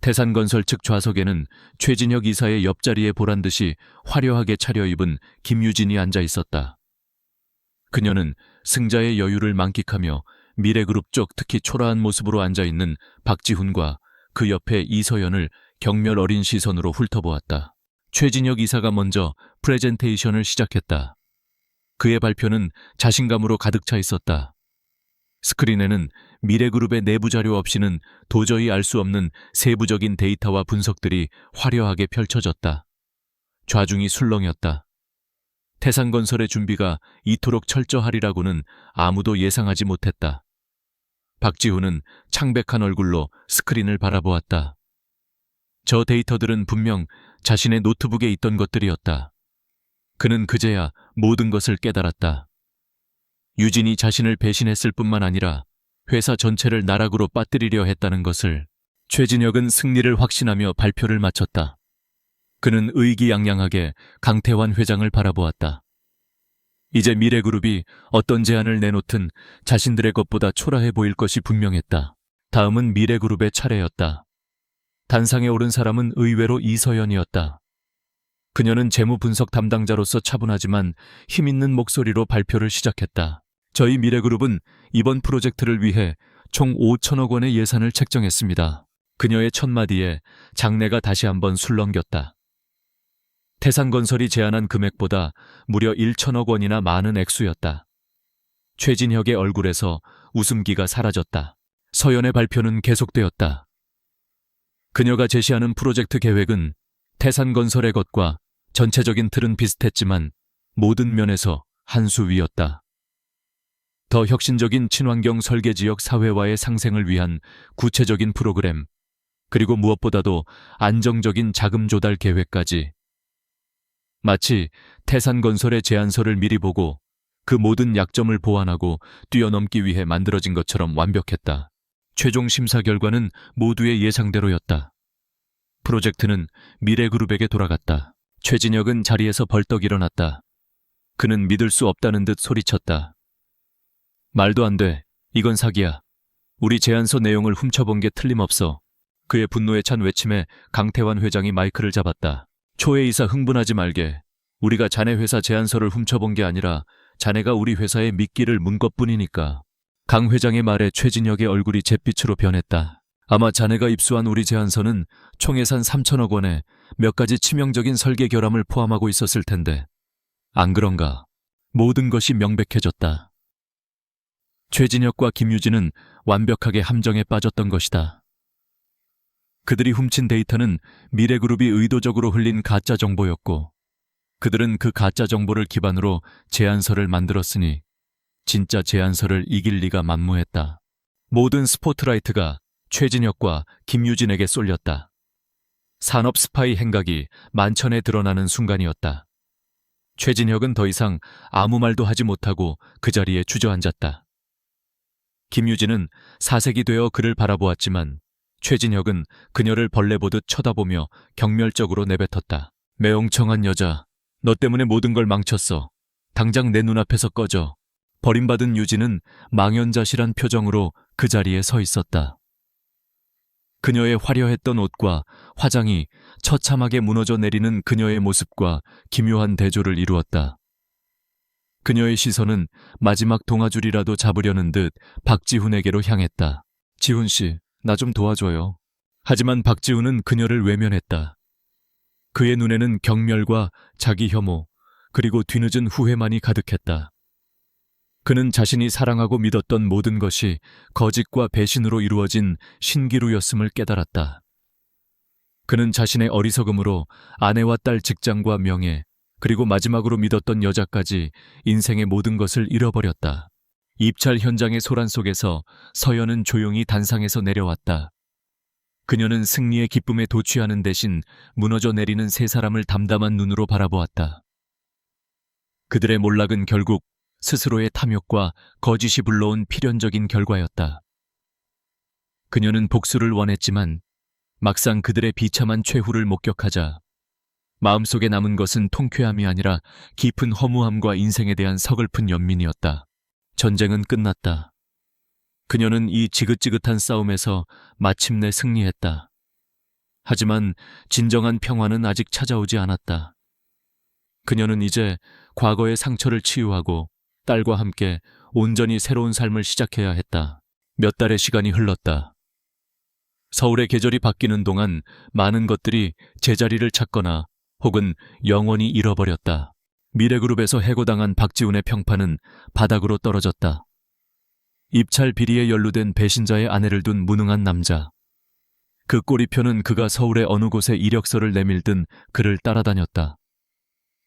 태산건설 측 좌석에는 최진혁 이사의 옆자리에 보란듯이 화려하게 차려입은 김유진이 앉아 있었다. 그녀는 승자의 여유를 만끽하며 미래그룹 쪽 특히 초라한 모습으로 앉아있는 박지훈과 그 옆에 이서연을 경멸 어린 시선으로 훑어보았다. 최진혁 이사가 먼저 프레젠테이션을 시작했다. 그의 발표는 자신감으로 가득 차 있었다. 스크린에는 미래그룹의 내부 자료 없이는 도저히 알 수 없는 세부적인 데이터와 분석들이 화려하게 펼쳐졌다. 좌중이 술렁였다. 태산건설의 준비가 이토록 철저하리라고는 아무도 예상하지 못했다. 박지훈은 창백한 얼굴로 스크린을 바라보았다. 저 데이터들은 분명 자신의 노트북에 있던 것들이었다. 그는 그제야 모든 것을 깨달았다. 유진이 자신을 배신했을 뿐만 아니라 회사 전체를 나락으로 빠뜨리려 했다는 것을. 최진혁은 승리를 확신하며 발표를 마쳤다. 그는 의기양양하게 강태환 회장을 바라보았다. 이제 미래그룹이 어떤 제안을 내놓든 자신들의 것보다 초라해 보일 것이 분명했다. 다음은 미래그룹의 차례였다. 단상에 오른 사람은 의외로 이서연이었다. 그녀는 재무 분석 담당자로서 차분하지만 힘있는 목소리로 발표를 시작했다. 저희 미래그룹은 이번 프로젝트를 위해 총 5천억 원의 예산을 책정했습니다. 그녀의 첫마디에 장내가 다시 한번 술렁겼다. 태산건설이 제안한 금액보다 무려 1천억 원이나 많은 액수였다. 최진혁의 얼굴에서 웃음기가 사라졌다. 서연의 발표는 계속되었다. 그녀가 제시하는 프로젝트 계획은 태산건설의 것과 전체적인 틀은 비슷했지만 모든 면에서 한 수 위였다. 더 혁신적인 친환경 설계지역 사회화의 상생을 위한 구체적인 프로그램, 그리고 무엇보다도 안정적인 자금 조달 계획까지. 마치 태산건설의 제안서를 미리 보고 그 모든 약점을 보완하고 뛰어넘기 위해 만들어진 것처럼 완벽했다. 최종 심사 결과는 모두의 예상대로였다. 프로젝트는 미래그룹에게 돌아갔다. 최진혁은 자리에서 벌떡 일어났다. 그는 믿을 수 없다는 듯 소리쳤다. 말도 안 돼. 이건 사기야. 우리 제안서 내용을 훔쳐본 게 틀림없어. 그의 분노에 찬 외침에 강태환 회장이 마이크를 잡았다. 초회 이사 흥분하지 말게. 우리가 자네 회사 제안서를 훔쳐본 게 아니라 자네가 우리 회사에 미끼를 문 것뿐이니까. 강 회장의 말에 최진혁의 얼굴이 잿빛으로 변했다. 아마 자네가 입수한 우리 제안서는 총 예산 3천억 원에 몇 가지 치명적인 설계 결함을 포함하고 있었을 텐데. 안 그런가? 모든 것이 명백해졌다. 최진혁과 김유진은 완벽하게 함정에 빠졌던 것이다. 그들이 훔친 데이터는 미래그룹이 의도적으로 흘린 가짜 정보였고, 그들은 그 가짜 정보를 기반으로 제안서를 만들었으니 진짜 제안서를 이길 리가 만무했다. 모든 스포트라이트가 최진혁과 김유진에게 쏠렸다. 산업 스파이 행각이 만천에 드러나는 순간이었다. 최진혁은 더 이상 아무 말도 하지 못하고 그 자리에 주저앉았다. 김유진은 사색이 되어 그를 바라보았지만 최진혁은 그녀를 벌레 보듯 쳐다보며 경멸적으로 내뱉었다. 매ong청한 여자, 너 때문에 모든 걸 망쳤어. 당장 내 눈앞에서 꺼져. 버림받은 유진은 망연자실한 표정으로 그 자리에 서 있었다. 그녀의 화려했던 옷과 화장이 처참하게 무너져 내리는 그녀의 모습과 기묘한 대조를 이루었다. 그녀의 시선은 마지막 동아줄이라도 잡으려는 듯 박지훈에게로 향했다. 지훈 씨, 나 좀 도와줘요. 하지만 박지훈은 그녀를 외면했다. 그의 눈에는 경멸과 자기 혐오, 그리고 뒤늦은 후회만이 가득했다. 그는 자신이 사랑하고 믿었던 모든 것이 거짓과 배신으로 이루어진 신기루였음을 깨달았다. 그는 자신의 어리석음으로 아내와 딸, 직장과 명예, 그리고 마지막으로 믿었던 여자까지 인생의 모든 것을 잃어버렸다. 입찰 현장의 소란 속에서 서연은 조용히 단상에서 내려왔다. 그녀는 승리의 기쁨에 도취하는 대신 무너져 내리는 세 사람을 담담한 눈으로 바라보았다. 그들의 몰락은 결국 스스로의 탐욕과 거짓이 불러온 필연적인 결과였다. 그녀는 복수를 원했지만 막상 그들의 비참한 최후를 목격하자 마음속에 남은 것은 통쾌함이 아니라 깊은 허무함과 인생에 대한 서글픈 연민이었다. 전쟁은 끝났다. 그녀는 이 지긋지긋한 싸움에서 마침내 승리했다. 하지만 진정한 평화는 아직 찾아오지 않았다. 그녀는 이제 과거의 상처를 치유하고 딸과 함께 온전히 새로운 삶을 시작해야 했다. 몇 달의 시간이 흘렀다. 서울의 계절이 바뀌는 동안 많은 것들이 제자리를 찾거나 혹은 영원히 잃어버렸다. 미래그룹에서 해고당한 박지훈의 평판은 바닥으로 떨어졌다. 입찰 비리에 연루된 배신자의 아내를 둔 무능한 남자. 그 꼬리표는 그가 서울의 어느 곳에 이력서를 내밀든 그를 따라다녔다.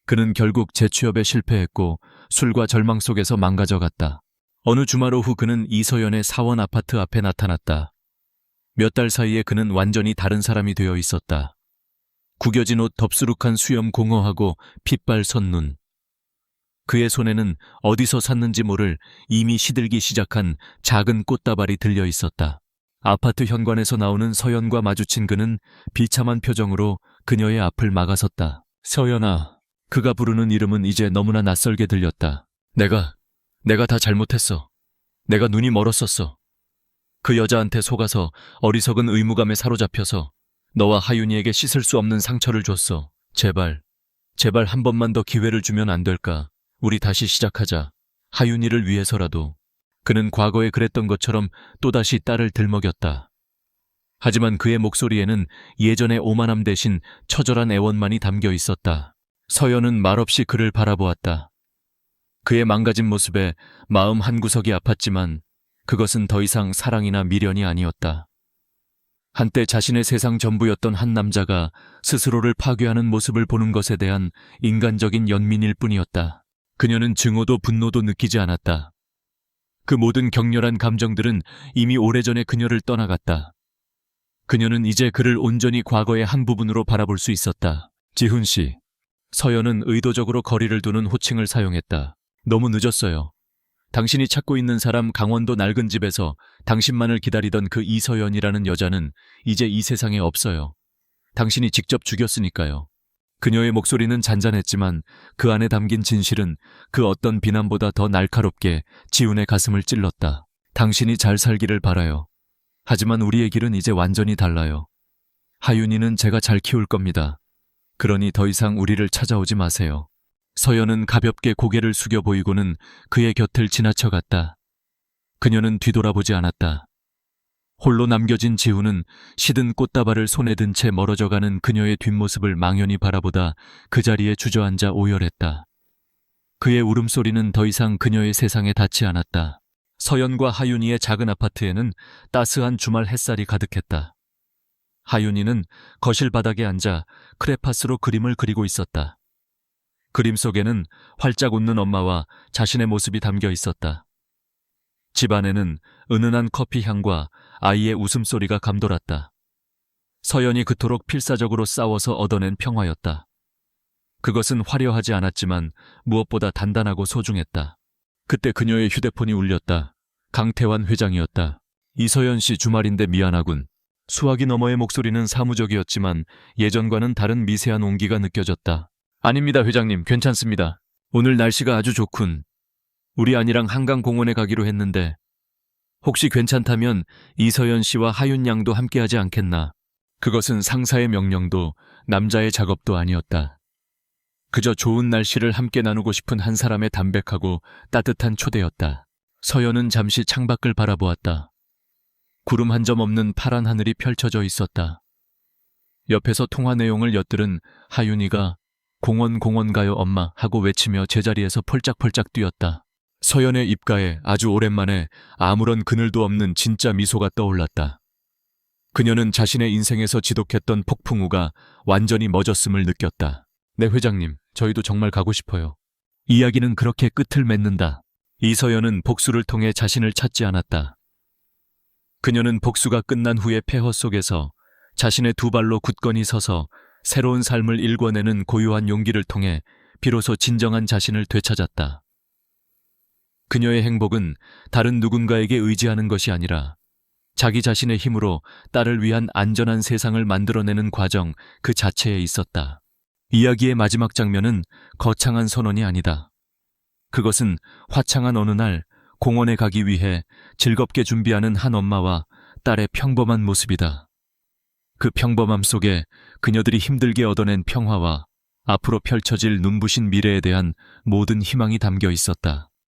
그는 결국 재취업에 실패했고 술과 절망 속에서 망가져갔다. 어느 주말 오후 그는 이서연의 사원 아파트 앞에 나타났다. 몇 달 사이에 그는 완전히 다른 사람이 되어 있었다. 구겨진 옷, 덥수룩한 수염, 공허하고 핏발 선눈. 그의 손에는 어디서 샀는지 모를 이미 시들기 시작한 작은 꽃다발이 들려 있었다. 아파트 현관에서 나오는 서연과 마주친 그는 비참한 표정으로 그녀의 앞을 막아섰다. 서연아. 그가 부르는 이름은 이제 너무나 낯설게 들렸다. 내가 다 잘못했어. 내가 눈이 멀었었어. 그 여자한테 속아서 어리석은 의무감에 사로잡혀서 너와 하윤이에게 씻을 수 없는 상처를 줬어. 제발 한 번만 더 기회를 주면 안 될까? 우리 다시 시작하자. 하윤이를 위해서라도. 그는 과거에 그랬던 것처럼 또다시 딸을 들먹였다. 하지만 그의 목소리에는 예전의 오만함 대신 처절한 애원만이 담겨 있었다. 서연은 말없이 그를 바라보았다. 그의 망가진 모습에 마음 한구석이 아팠지만 그것은 더 이상 사랑이나 미련이 아니었다. 한때 자신의 세상 전부였던 한 남자가 스스로를 파괴하는 모습을 보는 것에 대한 인간적인 연민일 뿐이었다. 그녀는 증오도 분노도 느끼지 않았다. 그 모든 격렬한 감정들은 이미 오래전에 그녀를 떠나갔다. 그녀는 이제 그를 온전히 과거의 한 부분으로 바라볼 수 있었다. 지훈 씨. 서연은 의도적으로 거리를 두는 호칭을 사용했다. 너무 늦었어요. 당신이 찾고 있는 사람, 강원도 낡은 집에서 당신만을 기다리던 그 이서연이라는 여자는 이제 이 세상에 없어요. 당신이 직접 죽였으니까요. 그녀의 목소리는 잔잔했지만 그 안에 담긴 진실은 그 어떤 비난보다 더 날카롭게 지훈의 가슴을 찔렀다. 당신이 잘 살기를 바라요. 하지만 우리의 길은 이제 완전히 달라요. 하윤이는 제가 잘 키울 겁니다. 그러니 더 이상 우리를 찾아오지 마세요. 서연은 가볍게 고개를 숙여 보이고는 그의 곁을 지나쳐갔다. 그녀는 뒤돌아보지 않았다. 홀로 남겨진 지훈은 시든 꽃다발을 손에 든 채 멀어져가는 그녀의 뒷모습을 망연히 바라보다 그 자리에 주저앉아 오열했다. 그의 울음소리는 더 이상 그녀의 세상에 닿지 않았다. 서연과 하윤이의 작은 아파트에는 따스한 주말 햇살이 가득했다. 하윤이는 거실 바닥에 앉아 크레파스로 그림을 그리고 있었다. 그림 속에는 활짝 웃는 엄마와 자신의 모습이 담겨 있었다. 집 안에는 은은한 커피 향과 아이의 웃음소리가 감돌았다. 서연이 그토록 필사적으로 싸워서 얻어낸 평화였다. 그것은 화려하지 않았지만 무엇보다 단단하고 소중했다. 그때 그녀의 휴대폰이 울렸다. 강태환 회장이었다. 이서연 씨, 주말인데 미안하군. 수화기 너머의 목소리는 사무적이었지만 예전과는 다른 미세한 온기가 느껴졌다. 아닙니다, 회장님. 괜찮습니다. 오늘 날씨가 아주 좋군. 우리 아니랑 한강공원에 가기로 했는데 혹시 괜찮다면 이서연 씨와 하윤 양도 함께하지 않겠나. 그것은 상사의 명령도 남자의 작업도 아니었다. 그저 좋은 날씨를 함께 나누고 싶은 한 사람의 담백하고 따뜻한 초대였다. 서연은 잠시 창밖을 바라보았다. 구름 한 점 없는 파란 하늘이 펼쳐져 있었다. 옆에서 통화 내용을 엿들은 하윤이가 공원 가요 엄마 하고 외치며 제자리에서 폴짝폴짝 뛰었다. 서연의 입가에 아주 오랜만에 아무런 그늘도 없는 진짜 미소가 떠올랐다. 그녀는 자신의 인생에서 지독했던 폭풍우가 완전히 멎었음을 느꼈다. 네 회장님, 저희도 정말 가고 싶어요. 이야기는 그렇게 끝을 맺는다. 이서연은 복수를 통해 자신을 찾지 않았다. 그녀는 복수가 끝난 후의 폐허 속에서 자신의 두 발로 굳건히 서서 새로운 삶을 일궈내는 고요한 용기를 통해 비로소 진정한 자신을 되찾았다. 그녀의 행복은 다른 누군가에게 의지하는 것이 아니라 자기 자신의 힘으로 딸을 위한 안전한 세상을 만들어내는 과정 그 자체에 있었다. 이야기의 마지막 장면은 거창한 선언이 아니다. 그것은 화창한 어느 날 공원에 가기 위해 즐겁게 준비하는 한 엄마와 딸의 평범한 모습이다. 그 평범함 속에 그녀들이 힘들게 얻어낸 평화와 앞으로 펼쳐질 눈부신 미래에 대한 모든 희망이 담겨 있었다.